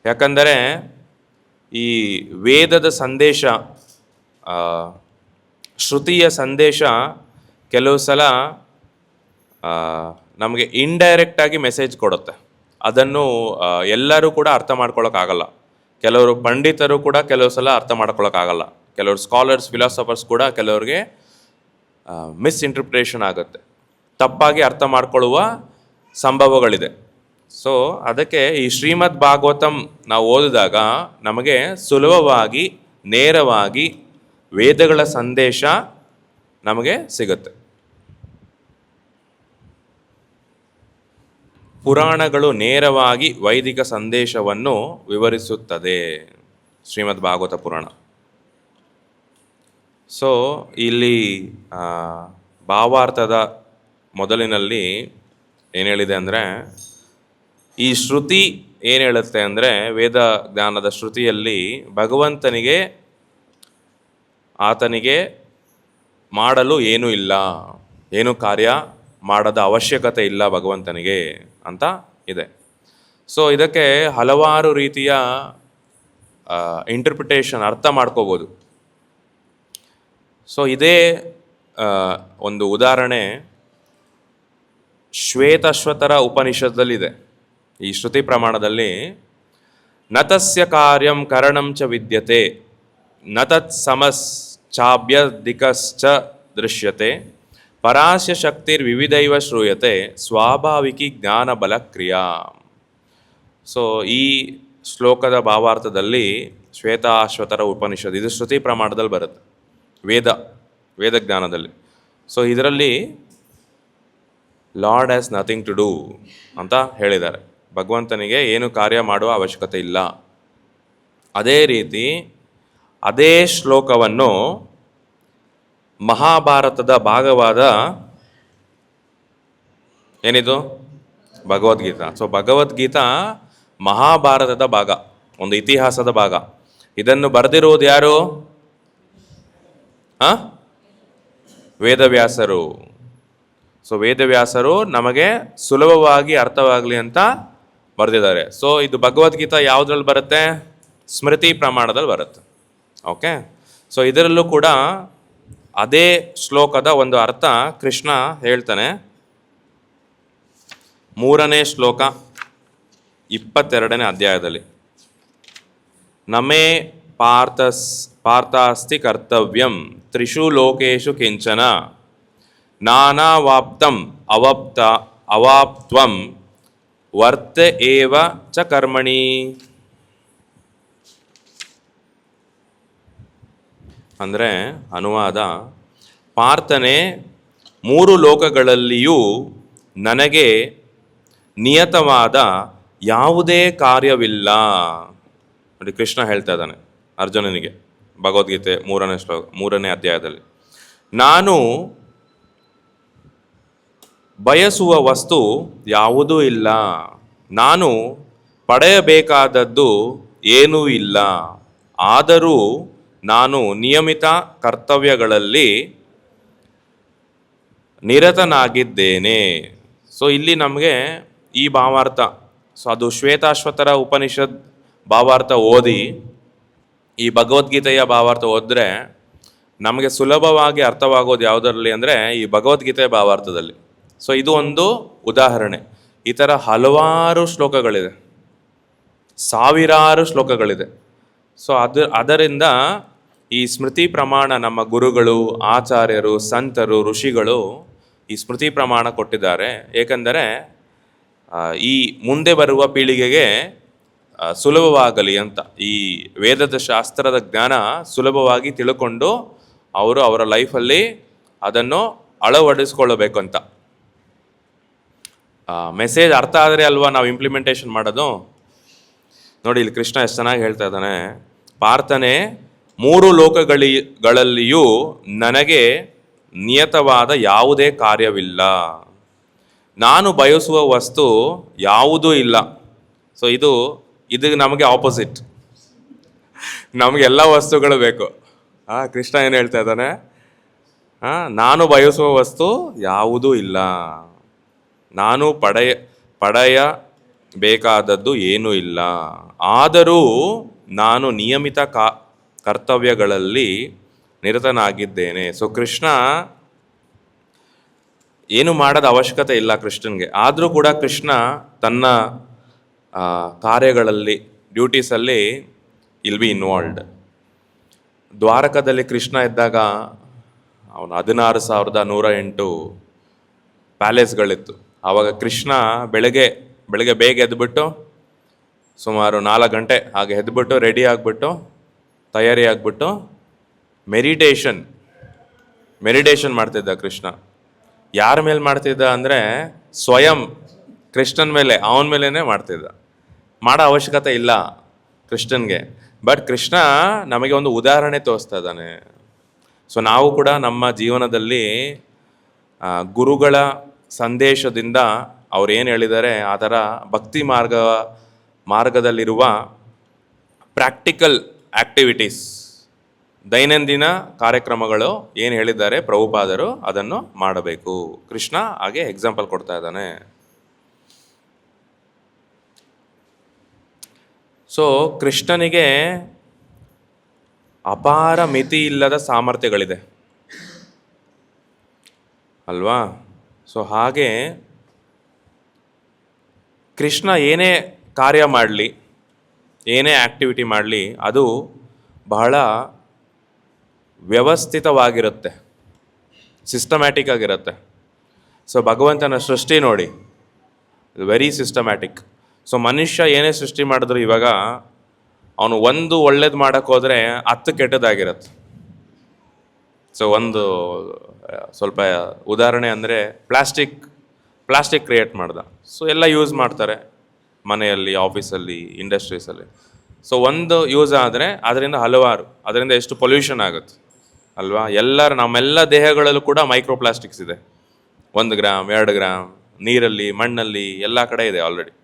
ಯಾಕಂದರೆ ಈ ವೇದದ ಸಂದೇಶ, ಶ್ರುತಿಯ ಸಂದೇಶ ಕೆಲವು ಸಲ ನಮಗೆ ಇಂಡೈರೆಕ್ಟಾಗಿ ಮೆಸೇಜ್ ಕೊಡುತ್ತೆ. ಅದನ್ನು ಎಲ್ಲರೂ ಕೂಡ ಅರ್ಥ ಮಾಡ್ಕೊಳ್ಳೋಕ್ಕಾಗಲ್ಲ. ಕೆಲವರು ಪಂಡಿತರು ಕೂಡ ಕೆಲವು ಸಲ ಅರ್ಥ ಮಾಡ್ಕೊಳ್ಳೋಕ್ಕಾಗಲ್ಲ. ಕೆಲವರು ಸ್ಕಾಲರ್ಸ್, ಫಿಲಾಸಫರ್ಸ್ ಕೂಡ ಕೆಲವ್ರಿಗೆ ಮಿಸ್ಇಂಟರ್ಪ್ರಿಟೇಷನ್ ಆಗುತ್ತೆ, ತಪ್ಪಾಗಿ ಅರ್ಥ ಮಾಡ್ಕೊಳ್ಳುವ ಸಂಭವಗಳಿದೆ. ಸೊ ಅದಕ್ಕೆ ಈ ಶ್ರೀಮದ್ ಭಾಗವತಂ ನಾವು ಓದಿದಾಗ ನಮಗೆ ಸುಲಭವಾಗಿ, ನೇರವಾಗಿ ವೇದಗಳ ಸಂದೇಶ ನಮಗೆ ಸಿಗುತ್ತೆ. ಪುರಾಣಗಳು ನೇರವಾಗಿ ವೈದಿಕ ಸಂದೇಶವನ್ನು ವಿವರಿಸುತ್ತದೆ, ಶ್ರೀಮದ್ ಭಾಗವತ ಪುರಾಣ. ಸೊ ಇಲ್ಲಿ ಭಾವಾರ್ಥದ ಮೊದಲಿನಲ್ಲಿ ಏನು ಹೇಳಿದೆ ಅಂದರೆ, ಈ ಶ್ರುತಿ ಏನು ಹೇಳುತ್ತೆ ಅಂದರೆ, ವೇದ ಜ್ಞಾನದ ಶ್ರುತಿಯಲ್ಲಿ ಭಗವಂತನಿಗೆ, ಆತನಿಗೆ ಮಾಡಲು ಏನೂ ಇಲ್ಲ, ಏನು ಕಾರ್ಯ ಮಾಡದ ಅವಶ್ಯಕತೆ ಇಲ್ಲ ಭಗವಂತನಿಗೆ ಅಂತ ಇದೆ. ಸೊ ಇದಕ್ಕೆ ಹಲವಾರು ರೀತಿಯ ಇಂಟರ್ಪ್ರಿಟೇಷನ್, ಅರ್ಥ ಮಾಡ್ಕೋಬೋದು. ಸೊ ಇದೇ ಒಂದು ಉದಾಹರಣೆ ಶ್ವೇತಾಶ್ವತರ ಉಪನಿಷತ್ತಲ್ಲಿದೆ. ಈ ಶ್ರುತಿ ಪ್ರಮಾಣದಲ್ಲಿ ನತಸ್ಯ ಕಾರ್ಯಂ ಕರಣಂ ಚ ವಿದ್ಯತೆ ನ ತತ್ ಸಮಶ್ಚಾಭ್ಯಧಿಕಶ್ಚ ದೃಶ್ಯತೆ ಪರಾಸ್ಯ ಶಕ್ತಿರ್ ವಿವಿಧೈವ ಶ್ರೂಯತೆ ಸ್ವಾಭಾವಿಕಿ ಜ್ಞಾನ ಬಲ ಕ್ರಿಯಾ. ಸೊ ಈ ಶ್ಲೋಕದ ಭಾವಾರ್ಥದಲ್ಲಿ ಶ್ವೇತಾಶ್ವತರ ಉಪನಿಷತ್, ಇದು ಶ್ರುತಿ ಪ್ರಮಾಣದಲ್ಲಿ ಬರುತ್ತೆ, ವೇದ ಜ್ಞಾನದಲ್ಲಿ. ಸೊ ಇದರಲ್ಲಿ lord has nothing to do ಅಂತ ಹೇಳಿದ್ದಾರೆ. ಭಗವಂತನಿಗೆ ಏನು ಕಾರ್ಯ ಮಾಡುವ ಅವಶ್ಯಕತೆ ಇಲ್ಲ. ಅದೇ ರೀತಿ ಅದೇ ಶ್ಲೋಕವನ್ನು ಮಹಾಭಾರತದ ಭಾಗವಾದ ಏನಿದು ಭಗವದ್ಗೀತಾ. ಸೊ ಭಗವದ್ಗೀತಾ ಮಹಾಭಾರತದ ಭಾಗ, ಒಂದು ಇತಿಹಾಸದ ಭಾಗ. ಇದನ್ನು ಬರೆದಿರುವುದು ಯಾರು? ವೇದವ್ಯಾಸರು. ಸೊ ವೇದವ್ಯಾಸರು ನಮಗೆ ಸುಲಭವಾಗಿ ಅರ್ಥವಾಗಲಿ ಅಂತ ಬರೆದಿದ್ದಾರೆ. ಸೊ ಇದು ಭಗವದ್ಗೀತಾ ಯಾವುದ್ರಲ್ಲಿ ಬರುತ್ತೆ? ಸ್ಮೃತಿ ಪ್ರಮಾಣದಲ್ಲಿ ಬರುತ್ತೆ. ಓಕೆ. ಸೊ ಇದರಲ್ಲೂ ಕೂಡ ಅದೇ ಶ್ಲೋಕದ ಒಂದು ಅರ್ಥ ಕೃಷ್ಣ ಹೇಳ್ತಾನೆ. 3ನೇ ಶ್ಲೋಕ 22ನೇ ಅಧ್ಯಾಯದಲ್ಲಿ, ನಮೇ ಪಾರ್ಥಾಸ್ತಿ ಕರ್ತವ್ಯಂ ತ್ರಿಷು ಲೋಕೇಶು ಕಿಂಚನ ನಾನಾವಾಪ್ತಂ ಅವಾಪ್ತ್ವಂ ವರ್ತ ಏವ ಚ ಕರ್ಮಣಿ. ಅಂದರೆ ಅನುವಾದ, ಪಾರ್ಥನೆ, 3 ಲೋಕಗಳಲ್ಲಿಯೂ ನನಗೆ ನಿಯತವಾದ ಯಾವುದೇ ಕಾರ್ಯವಿಲ್ಲ. ನೋಡಿ, ಕೃಷ್ಣ ಹೇಳ್ತಾ ಇದ್ದಾನೆ ಅರ್ಜುನನಿಗೆ ಭಗವದ್ಗೀತೆ 3ನೇ ಅಧ್ಯಾಯದಲ್ಲಿ. ನಾನು ಬಯಸುವ ವಸ್ತು ಯಾವುದೂ ಇಲ್ಲ, ನಾನು ಪಡೆಯಬೇಕಾದದ್ದು ಏನೂ ಇಲ್ಲ, ಆದರೂ ನಾನು ನಿಯಮಿತ ಕರ್ತವ್ಯಗಳಲ್ಲಿ ನಿರತನಾಗಿದ್ದೇನೆ. ಸೊ ಇಲ್ಲಿ ನಮಗೆ ಈ ಭಾವಾರ್ಥ, ಸೊ ಅದು ಶ್ವೇತಾಶ್ವತರ ಉಪನಿಷತ್ ಭಾವಾರ್ಥ ಓದಿ ಈ ಭಗವದ್ಗೀತೆಯ ಭಾವಾರ್ಥ ಓದಿದ್ರೆ ನಮಗೆ ಸುಲಭವಾಗಿ ಅರ್ಥವಾಗೋದು ಯಾವುದರಲ್ಲಿ ಅಂದರೆ ಈ ಭಗವದ್ಗೀತೆಯ ಭಾವಾರ್ಥದಲ್ಲಿ. ಸೊ ಇದು ಒಂದು ಉದಾಹರಣೆ. ಈ ಥರ ಹಲವಾರು ಶ್ಲೋಕಗಳಿದೆ, ಸಾವಿರಾರು ಶ್ಲೋಕಗಳಿದೆ. ಸೊ ಅದರಿಂದ ಈ ಸ್ಮೃತಿ ಪ್ರಮಾಣ ನಮ್ಮ ಗುರುಗಳು, ಆಚಾರ್ಯರು, ಸಂತರು, ಋಷಿಗಳು ಈ ಸ್ಮೃತಿ ಪ್ರಮಾಣ ಕೊಟ್ಟಿದ್ದಾರೆ. ಏಕೆಂದರೆ ಈ ಮುಂದೆ ಬರುವ ಪೀಳಿಗೆಗೆ ಸುಲಭವಾಗಲಿ ಅಂತ, ಈ ವೇದದ ಶಾಸ್ತ್ರದ ಜ್ಞಾನ ಸುಲಭವಾಗಿ ತಿಳ್ಕೊಂಡು ಅವರು ಅವರ ಲೈಫಲ್ಲಿ ಅದನ್ನು ಅಳವಡಿಸ್ಕೊಳ್ಳಬೇಕು ಅಂತ. ಮೆಸೇಜ್ ಅರ್ಥ ಆದರೆ ಅಲ್ವಾ ನಾವು ಇಂಪ್ಲಿಮೆಂಟೇಷನ್ ಮಾಡೋದು. ನೋಡಿ ಇಲ್ಲಿ ಕೃಷ್ಣ ಎಷ್ಟು ಚೆನ್ನಾಗಿ ಹೇಳ್ತಾ ಇದ್ದಾನೆ. ಪಾರ್ಥನೆ, 3 ಲೋಕಗಳಲ್ಲಿಯೂ ನನಗೆ ನಿಯತವಾದ ಯಾವುದೇ ಕಾರ್ಯವಿಲ್ಲ, ನಾನು ಬಯಸುವ ವಸ್ತು ಯಾವುದೂ ಇಲ್ಲ. ಸೊ ಇದು ನಮಗೆ ಆಪೋಸಿಟ್. ನಮಗೆಲ್ಲ ವಸ್ತುಗಳು ಬೇಕು. ಕೃಷ್ಣ ಏನು ಹೇಳ್ತಾ ಇದ್ದಾನೆ? ನಾನು ಬಯಸುವ ವಸ್ತು ಯಾವುದೂ ಇಲ್ಲ, ನಾನು ಪಡೆಯಬೇಕಾದದ್ದು ಏನೂ ಇಲ್ಲ, ಆದರೂ ನಾನು ನಿಯಮಿತ ಕರ್ತವ್ಯಗಳಲ್ಲಿ ನಿರತನಾಗಿದ್ದೇನೆ. ಸೊ ಕೃಷ್ಣ ಏನು ಮಾಡೋದ ಅವಶ್ಯಕತೆ ಇಲ್ಲ ಕೃಷ್ಣನ್ಗೆ, ಆದರೂ ಕೂಡ ಕೃಷ್ಣ ತನ್ನ ಕಾರ್ಯಗಳಲ್ಲಿ, ಡ್ಯೂಟೀಸಲ್ಲಿ ಇಲ್ ಬಿ ಇನ್ವಾಲ್ವ್ಡ್. ದ್ವಾರಕದಲ್ಲಿ ಕೃಷ್ಣ ಇದ್ದಾಗ ಅವನು 16,108 ಪ್ಯಾಲೇಸ್ಗಳಿತ್ತು. ಆವಾಗ ಕೃಷ್ಣ ಬೆಳಗ್ಗೆ ಬೇಗ ಎದ್ಬಿಟ್ಟು ಸುಮಾರು 4 ಗಂಟೆ ಹಾಗೆ ಎದ್ಬಿಟ್ಟು ರೆಡಿ ಆಗಿಬಿಟ್ಟು ತಯಾರಿ ಆಗಿಬಿಟ್ಟು ಮೆಡಿಟೇಷನ್ ಮಾಡ್ತಿದ್ದ ಕೃಷ್ಣ. ಯಾರ ಮೇಲೆ ಮಾಡ್ತಿದ್ದ ಅಂದರೆ ಸ್ವಯಂ ಕೃಷ್ಣನ ಮೇಲೆ, ಅವನ ಮೇಲೇ ಮಾಡ್ತಿದ್ದ. ಮಾಡೋ ಅವಶ್ಯಕತೆ ಇಲ್ಲ ಕೃಷ್ಣನ್ಗೆ. ಬಟ್ ಕೃಷ್ಣ ನಮಗೆ ಒಂದು ಉದಾಹರಣೆ ತೋರಿಸ್ತಾ ಇದ್ದಾನೆ. ಸೊ ನಾವು ಕೂಡ ನಮ್ಮ ಜೀವನದಲ್ಲಿ ಗುರುಗಳ ಸಂದೇಶದಿಂದ ಅವ್ರು ಏನು ಹೇಳಿದ್ದಾರೆ ಆ ಥರ ಭಕ್ತಿ ಮಾರ್ಗದಲ್ಲಿರುವ ಪ್ರಾಕ್ಟಿಕಲ್ ಆ್ಯಕ್ಟಿವಿಟೀಸ್, ದೈನಂದಿನ ಕಾರ್ಯಕ್ರಮಗಳು ಏನು ಹೇಳಿದ್ದಾರೆ ಪ್ರಭುಪಾದರು, ಅದನ್ನು ಮಾಡಬೇಕು. ಕೃಷ್ಣ ಹಾಗೆ ಎಕ್ಸಾಂಪಲ್ ಕೊಡ್ತಾ ಇದ್ದಾನೆ. ಸೊ ಕೃಷ್ಣನಿಗೆ ಅಪಾರ ಮಿತಿ ಇಲ್ಲದ ಸಾಮರ್ಥ್ಯಗಳಿದೆ ಅಲ್ವಾ? ಸೊ ಹಾಗೆ ಕೃಷ್ಣ ಏನೇ ಕಾರ್ಯ ಮಾಡಲಿ, ಏನೇ ಆ್ಯಕ್ಟಿವಿಟಿ ಮಾಡಲಿ, ಅದು ಬಹಳ ವ್ಯವಸ್ಥಿತವಾಗಿರುತ್ತೆ, ಸಿಸ್ಟಮ್ಯಾಟಿಕ್ ಆಗಿರುತ್ತೆ. ಸೊ ಭಗವಂತನ ಸೃಷ್ಟಿ ನೋಡಿ, ವೆರಿ ಸಿಸ್ಟಮ್ಯಾಟಿಕ್. ಸೊ ಮನುಷ್ಯ ಏನೇ ಸೃಷ್ಟಿ ಮಾಡಿದ್ರು ಇವಾಗ ಅವನು ಒಂದು ಒಳ್ಳೇದು ಮಾಡೋಕ್ಕೆ ಹೋದರೆ 10 ಕೆಟ್ಟದಾಗಿರುತ್ತೆ. ಸೊ ಒಂದು ಸ್ವಲ್ಪ ಉದಾಹರಣೆ ಅಂದರೆ ಪ್ಲಾಸ್ಟಿಕ್ ಕ್ರಿಯೇಟ್ ಮಾಡ್ದ. ಸೊ ಎಲ್ಲ ಯೂಸ್ ಮಾಡ್ತಾರೆ ಮನೆಯಲ್ಲಿ, ಆಫೀಸಲ್ಲಿ, ಇಂಡಸ್ಟ್ರೀಸಲ್ಲಿ. ಸೊ ಒಂದು ಯೂಸ್ ಆದರೆ ಅದರಿಂದ ಎಷ್ಟು ಪೊಲ್ಯೂಷನ್ ಆಗುತ್ತೆ ಅಲ್ವಾ? ನಮ್ಮೆಲ್ಲ ದೇಹಗಳಲ್ಲೂ ಕೂಡ ಮೈಕ್ರೋಪ್ಲಾಸ್ಟಿಕ್ಸ್ ಇದೆ. 1 ಗ್ರಾಮ್ 2 ಗ್ರಾಮ್ ನೀರಲ್ಲಿ, ಮಣ್ಣಲ್ಲಿ, ಎಲ್ಲ ಕಡೆ ಇದೆ ಆಲ್ರೆಡಿ.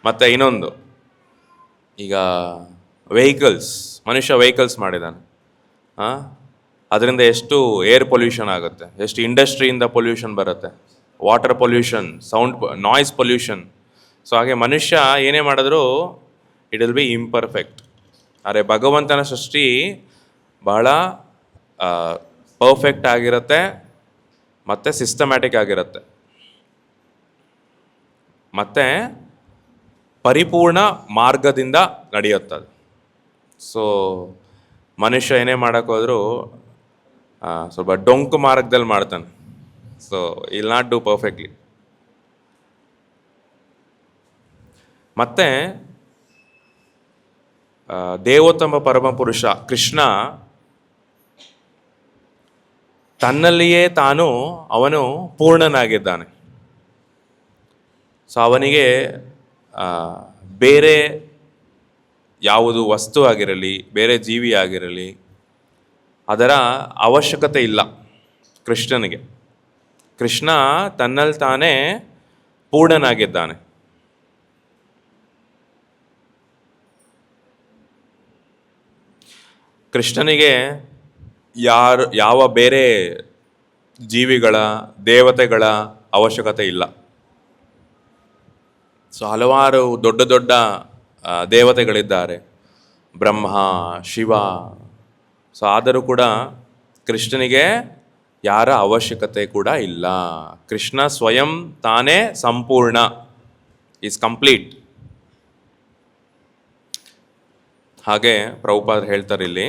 ಮತ್ತು ಇನ್ನೊಂದು, ಈಗ ಮನುಷ್ಯ ವೆಹಿಕಲ್ಸ್ ಮಾಡಿದ್ದಾನೆ, ಅದರಿಂದ ಎಷ್ಟು ಏರ್ ಪೊಲ್ಯೂಷನ್ ಆಗುತ್ತೆ, ಎಷ್ಟು ಇಂಡಸ್ಟ್ರಿಯಿಂದ ಪೊಲ್ಯೂಷನ್ ಬರುತ್ತೆ, water pollution, noise pollution. So ಹಾಗೆ ಮನುಷ್ಯ ಏನೇ ಮಾಡಿದ್ರೂ ಇಟ್ ವಿಲ್ ಬಿ ಇಂಪರ್ಫೆಕ್ಟ್. ಆದರೆ ಭಗವಂತನ ಸೃಷ್ಟಿ ಬಹಳ ಪರ್ಫೆಕ್ಟ್ ಆಗಿರುತ್ತೆ ಮತ್ತು ಸಿಸ್ಟಮ್ಯಾಟಿಕ್ ಆಗಿರುತ್ತೆ ಮತ್ತು ಪರಿಪೂರ್ಣ ಮಾರ್ಗದಿಂದ ನಡೆಯುತ್ತದೆ. ಸೊ ಮನುಷ್ಯ ಏನೇ ಮಾಡೋಕ್ಕೋದ್ರೂ ಸ್ವಲ್ಪ ಡೊಂಕು ಮಾರ್ಗದಲ್ಲಿ ಮಾಡ್ತಾನೆ. ಸೊ ಇಲ್ ನಾಟ್ ಡೂ ಪರ್ಫೆಕ್ಟ್ಲಿ. ಮತ್ತು ದೇವೋತ್ತಮ ಪರಮಪುರುಷ ಕೃಷ್ಣ ತನ್ನಲ್ಲಿಯೇ ಅವನು ಪೂರ್ಣನಾಗಿದ್ದಾನೆ. ಸೊ ಅವನಿಗೆ ಬೇರೆ ಯಾವುದು ವಸ್ತು ಆಗಿರಲಿ, ಬೇರೆ ಜೀವಿ ಆಗಿರಲಿ, ಅದರ ಅವಶ್ಯಕತೆ ಇಲ್ಲ ಕೃಷ್ಣನಿಗೆ. ಕೃಷ್ಣ ತನ್ನಲ್ಲಿ ತಾನೇ ಪೂರ್ಣನಾಗಿದ್ದಾನೆ. ಕೃಷ್ಣನಿಗೆ ಯಾವ ಬೇರೆ ಜೀವಿಗಳ, ದೇವತೆಗಳ ಅವಶ್ಯಕತೆ ಇಲ್ಲ. ಸೊ ಹಲವಾರು ದೊಡ್ಡ ದೇವತೆಗಳಿದ್ದಾರೆ, ಬ್ರಹ್ಮ, ಶಿವ. ಸೊ ಆದರೂ ಕೂಡ ಕೃಷ್ಣನಿಗೆ ಯಾರ ಅವಶ್ಯಕತೆ ಕೂಡ ಇಲ್ಲ. ಕೃಷ್ಣ ಸ್ವಯಂ ತಾನೇ ಸಂಪೂರ್ಣ, ಈಸ್ ಕಂಪ್ಲೀಟ್. ಹಾಗೆ ಪ್ರಭುಪಾದರು ಹೇಳ್ತಾರೆ ಇಲ್ಲಿ,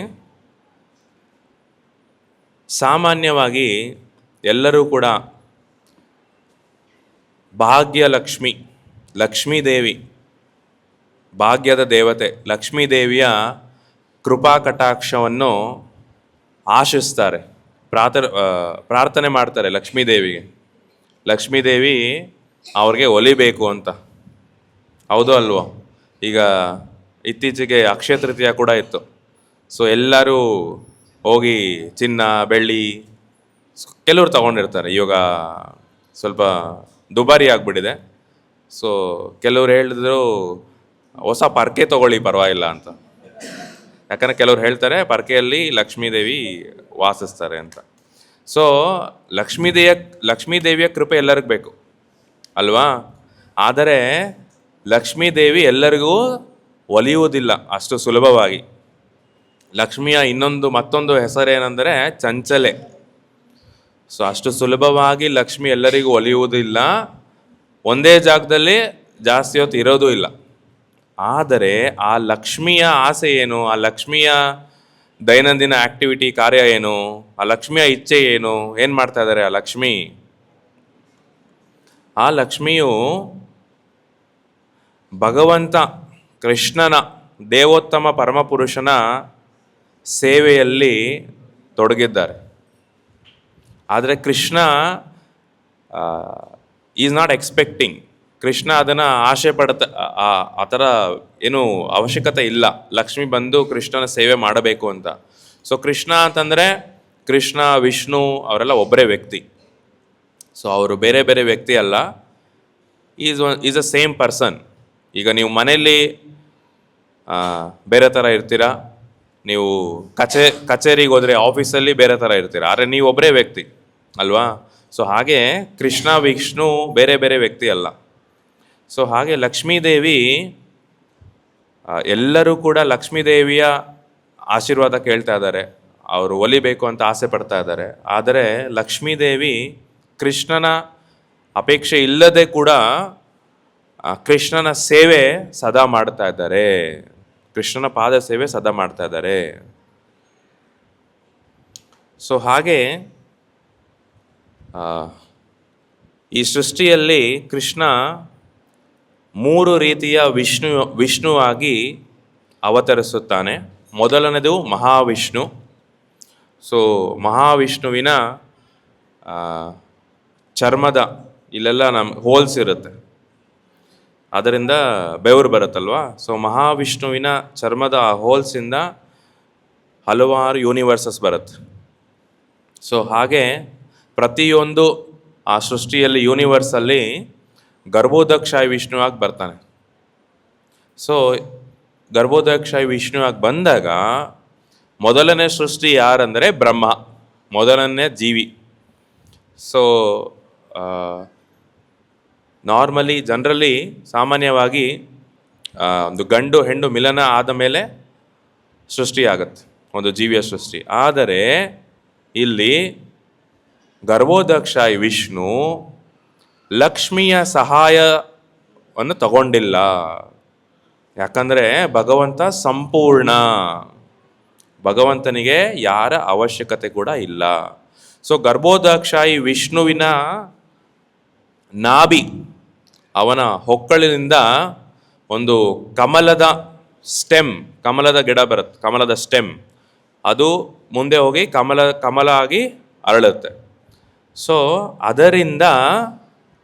ಸಾಮಾನ್ಯವಾಗಿ ಎಲ್ಲರೂ ಕೂಡ ಭಾಗ್ಯಲಕ್ಷ್ಮಿ, ಲಕ್ಷ್ಮೀದೇವಿ, ಭಾಗ್ಯದ ದೇವತೆ ಲಕ್ಷ್ಮೀದೇವಿಯ ಕೃಪಾ ಕಟಾಕ್ಷವನ್ನು ಆಶಿಸ್ತಾರೆ, ಪ್ರಾರ್ಥನೆ ಮಾಡ್ತಾರೆ ಲಕ್ಷ್ಮೀದೇವಿಗೆ. ಲಕ್ಷ್ಮೀದೇವಿ ಅವ್ರಿಗೆ ಒಲಿಬೇಕು ಅಂತ. ಹೌದು ಅಲ್ವೋ? ಈಗ ಇತ್ತೀಚೆಗೆ ಅಕ್ಷಯ ತೃತೀಯ ಕೂಡ ಇತ್ತು. ಸೊ ಎಲ್ಲರೂ ಹೋಗಿ ಚಿನ್ನ ಬೆಳ್ಳಿ ಕೆಲವರು ತಗೊಂಡಿರ್ತಾರೆ. ಇವಾಗ ಸ್ವಲ್ಪ ದುಬಾರಿ ಆಗಿಬಿಟ್ಟಿದೆ. ಸೊ ಕೆಲವ್ರು ಹೇಳಿದ್ರು ಹೊಸ ಪರ್ಕೆ ತೊಗೊಳ್ಳಿ ಪರವಾಗಿಲ್ಲ ಅಂತ. ಯಾಕಂದರೆ ಕೆಲವ್ರು ಹೇಳ್ತಾರೆ ಪರ್ಕೆಯಲ್ಲಿ ಲಕ್ಷ್ಮೀದೇವಿ ವಾಸಿಸ್ತಾರೆ ಅಂತ. ಸೊ ಲಕ್ಷ್ಮೀದೇವಿಯ ಕೃಪೆ ಎಲ್ಲರಿಗೂ ಬೇಕು ಅಲ್ವಾ? ಆದರೆ ಲಕ್ಷ್ಮೀದೇವಿ ಎಲ್ಲರಿಗೂ ಒಲಿಯುವುದಿಲ್ಲ ಅಷ್ಟು ಸುಲಭವಾಗಿ. ಲಕ್ಷ್ಮಿಯ ಮತ್ತೊಂದು ಹೆಸರೇನೆಂದರೆ ಚಂಚಲೆ. ಸೊ ಅಷ್ಟು ಸುಲಭವಾಗಿ ಲಕ್ಷ್ಮಿ ಎಲ್ಲರಿಗೂ ಒಲಿಯುವುದಿಲ್ಲ, ಒಂದೇ ಜಾಗದಲ್ಲಿ ಜಾಸ್ತಿ ಹೊತ್ತು ಇರೋದು ಇಲ್ಲ. ಆದರೆ ಆ ಲಕ್ಷ್ಮಿಯ ಆಸೆ ಏನು, ಆ ಲಕ್ಷ್ಮಿಯ ದೈನಂದಿನ ಆಕ್ಟಿವಿಟಿ ಕಾರ್ಯ ಏನು, ಆ ಲಕ್ಷ್ಮಿಯ ಇಚ್ಛೆ ಏನು, ಏನು ಮಾಡ್ತಾ ಇದ್ದಾರೆ ಆ ಲಕ್ಷ್ಮಿ? ಆ ಲಕ್ಷ್ಮಿಯು ಭಗವಂತ ಕೃಷ್ಣನ, ದೇವೋತ್ತಮ ಪರಮಪುರುಷನ ಸೇವೆಯಲ್ಲಿ ತೊಡಗಿದ್ದಾರೆ. ಆದರೆ Krishna is not expecting. Krishna ಅದನ್ನು ಆಸೆ ಆ ಥರ ಏನು ಅವಶ್ಯಕತೆ ಇಲ್ಲ ಲಕ್ಷ್ಮಿ ಬಂದು ಕೃಷ್ಣನ ಸೇವೆ ಮಾಡಬೇಕು ಅಂತ. ಸೊ ಕೃಷ್ಣ ಅಂತಂದರೆ ಕೃಷ್ಣ, ವಿಷ್ಣು ಅವರೆಲ್ಲ ಒಬ್ಬರೇ ವ್ಯಕ್ತಿ. ಸೊ ಅವರು ಬೇರೆ ಬೇರೆ ವ್ಯಕ್ತಿ ಅಲ್ಲ, ಈಸ್ ಅ ಸೇಮ್ ಪರ್ಸನ್. ಈಗ ನೀವು ಮನೆಯಲ್ಲಿ ಬೇರೆ ಥರ ಇರ್ತೀರಾ, ನೀವು ಕಚೇರಿಗೆ ಹೋದರೆ ಆಫೀಸಲ್ಲಿ ಬೇರೆ ಥರ ಇರ್ತೀರ, ಆದರೆ ನೀವು ಒಬ್ಬರೇ ವ್ಯಕ್ತಿ ಅಲ್ವಾ? ಸೊ ಹಾಗೆ ಕೃಷ್ಣ, ವಿಷ್ಣು ಬೇರೆ ಬೇರೆ ವ್ಯಕ್ತಿ ಅಲ್ಲ. ಸೊ ಹಾಗೆ ಲಕ್ಷ್ಮೀದೇವಿ, ಎಲ್ಲರೂ ಕೂಡ ಲಕ್ಷ್ಮೀದೇವಿಯ ಆಶೀರ್ವಾದ ಕೇಳ್ತಾ ಇದ್ದಾರೆ, ಅವರು ಒಲಿಬೇಕು ಅಂತ ಆಸೆ ಪಡ್ತಾ ಇದ್ದಾರೆ. ಆದರೆ ಲಕ್ಷ್ಮೀದೇವಿ ಕೃಷ್ಣನ ಅಪೇಕ್ಷೆ ಇಲ್ಲದೆ ಕೂಡ ಕೃಷ್ಣನ ಸೇವೆ ಸದಾ ಮಾಡ್ತಾ ಇದ್ದಾರೆ, ಕೃಷ್ಣನ ಪಾದ ಸೇವೆ ಸದಾ ಮಾಡ್ತಾ ಇದ್ದಾರೆ. ಸೊ ಹಾಗೆ ಈ ಸೃಷ್ಟಿಯಲ್ಲಿ ಕೃಷ್ಣ 3 ರೀತಿಯ ವಿಷ್ಣುವಾಗಿ ಅವತರಿಸುತ್ತಾನೆ. ಮೊದಲನೇದು ಮಹಾವಿಷ್ಣು. ಸೊ ಮಹಾವಿಷ್ಣುವಿನ ಚರ್ಮದ ಇಲ್ಲೆಲ್ಲ ಹೋಲ್ಸ್ ಇರುತ್ತೆ, ಅದರಿಂದ ಬೆವರು ಬರುತ್ತಲ್ವಾ? ಸೊ ಮಹಾವಿಷ್ಣುವಿನ ಚರ್ಮದ ಹೋಲ್ಸಿಂದ ಹಲವಾರು ಯೂನಿವರ್ಸಸ್ ಬರುತ್ತೆ. ಸೊ ಹಾಗೆ ಪ್ರತಿಯೊಂದು ಆ ಸೃಷ್ಟಿಯಲ್ಲಿ ಯೂನಿವರ್ಸಲ್ಲಿ ಗರ್ಭೋದಕ್ಷಾಯಿ ವಿಷ್ಣುವಾಗಿ ಬರ್ತಾನೆ. ಸೊ ಗರ್ಭೋದಕ್ಷಾಯಿ ವಿಷ್ಣುವಾಗಿ ಬಂದಾಗ ಮೊದಲನೇ ಸೃಷ್ಟಿ ಯಾರಂದರೆ ಬ್ರಹ್ಮ, ಮೊದಲನೇ ಜೀವಿ. ಸೊ ಜನರಲಿ ಸಾಮಾನ್ಯವಾಗಿ ಒಂದು ಗಂಡು ಹೆಣ್ಣು ಮಿಲನ ಆದ ಮೇಲೆ ಸೃಷ್ಟಿಯಾಗತ್ತೆ ಒಂದು ಜೀವಿಯ ಸೃಷ್ಟಿ. ಆದರೆ ಇಲ್ಲಿ ಗರ್ಭೋದಕ್ಷಾಯಿ ವಿಷ್ಣು ಲಕ್ಷ್ಮಿಯ ಸಹಾಯವನ್ನು ತಗೊಂಡಿಲ್ಲ. ಯಾಕಂದರೆ ಭಗವಂತ ಸಂಪೂರ್ಣ, ಭಗವಂತನಿಗೆ ಯಾರ ಅವಶ್ಯಕತೆ ಕೂಡ ಇಲ್ಲ. ಸೊ ಗರ್ಭೋದಕ್ಷಾಯಿ ವಿಷ್ಣುವಿನ ನಾಭಿ, ಅವನ ಹೊಕ್ಕಳಿನಿಂದ ಒಂದು ಕಮಲದ ಗಿಡ ಬರುತ್ತೆ, ಕಮಲದ ಸ್ಟೆಮ್, ಅದು ಮುಂದೆ ಹೋಗಿ ಕಮಲ ಆಗಿ ಅರಳುತ್ತೆ. ಸೊ ಅದರಿಂದ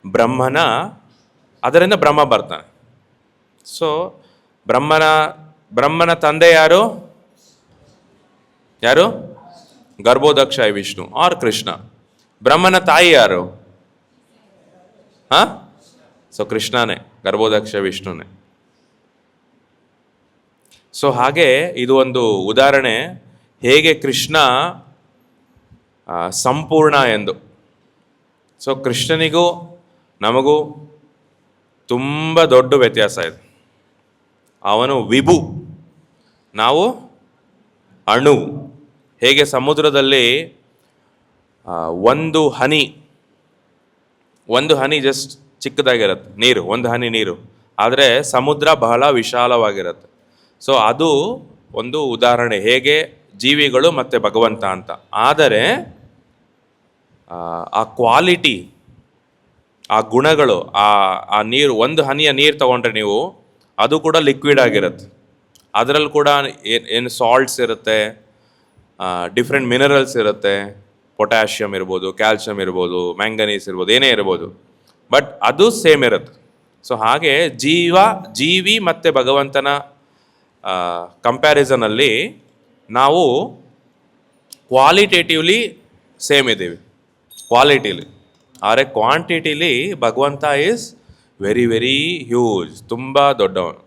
ಬ್ರಹ್ಮ ಬರ್ತಾನೆ. ಸೊ ಬ್ರಹ್ಮನ ತಂದೆ ಯಾರು? ಗರ್ಭೋದಕ್ಷಾಯಿ ವಿಷ್ಣು ಆರ್ ಕೃಷ್ಣ. ಬ್ರಹ್ಮನ ತಾಯಿ ಯಾರು? ಸೊ ಕೃಷ್ಣನೇ, ಗರ್ಭೋದಕ್ಷ ವಿಷ್ಣುನೇ. ಸೊ ಹಾಗೆ ಇದು ಒಂದು ಉದಾಹರಣೆ ಹೇಗೆ ಕೃಷ್ಣ ಸಂಪೂರ್ಣ ಎಂದು. ಸೊ ಕೃಷ್ಣನಿಗೂ ನಮಗೂ ತುಂಬ ದೊಡ್ಡ ವ್ಯತ್ಯಾಸ ಇದೆ. ಅವನು ವಿಭು, ನಾವು ಅಣು. ಹೇಗೆ ಸಮುದ್ರದಲ್ಲಿ ಒಂದು ಹನಿ ಜಸ್ಟ್ ಚಿಕ್ಕದಾಗಿರುತ್ತೆ ನೀರು, ಒಂದು ಹನಿ ನೀರು, ಆದರೆ ಸಮುದ್ರ ಬಹಳ ವಿಶಾಲವಾಗಿರುತ್ತೆ. ಸೊ ಅದು ಒಂದು ಉದಾಹರಣೆ ಹೇಗೆ ಜೀವಿಗಳು ಮತ್ತು ಭಗವಂತ ಅಂತ. ಆದರೆ ಆ ಕ್ವಾಲಿಟಿ ಆ ಗುಣಗಳು, ಆ ನೀರು, ಒಂದು ಹನಿಯ ನೀರು ತೊಗೊಂಡ್ರೆ ನೀವು, ಅದು ಕೂಡ ಲಿಕ್ವಿಡ್ ಆಗಿರುತ್ತೆ. ಅದರಲ್ಲಿ ಕೂಡ ಏನು ಸಾಲ್ಟ್ಸ್ ಇರುತ್ತೆ, ಡಿಫ್ರೆಂಟ್ ಮಿನರಲ್ಸ್ ಇರುತ್ತೆ, ಪೊಟ್ಯಾಷಿಯಮ್ ಇರ್ಬೋದು, ಕ್ಯಾಲ್ಶಿಯಮ್ ಇರ್ಬೋದು, ಮ್ಯಾಂಗನೀಸ್ ಇರ್ಬೋದು, ಏನೇ ಇರ್ಬೋದು, ಬಟ್ ಅದು ಸೇಮ್ ಇರುತ್ತೆ. ಸೊ ಹಾಗೆ ಜೀವಿ ಮತ್ತು ಭಗವಂತನ ಕಂಪ್ಯಾರಿಸನಲ್ಲಿ ನಾವು ಕ್ವಾಲಿಟೇಟಿವ್ಲಿ ಸೇಮ್ ಇದ್ದೀವಿ, ಕ್ವಾಲಿಟಿಲಿ. ಆದರೆ ಕ್ವಾಂಟಿಟಿಲಿ ಭಗವಂತ ಈಸ್ ವೆರಿ ವೆರಿ ಹ್ಯೂಜ್, ತುಂಬ ದೊಡ್ಡವನು.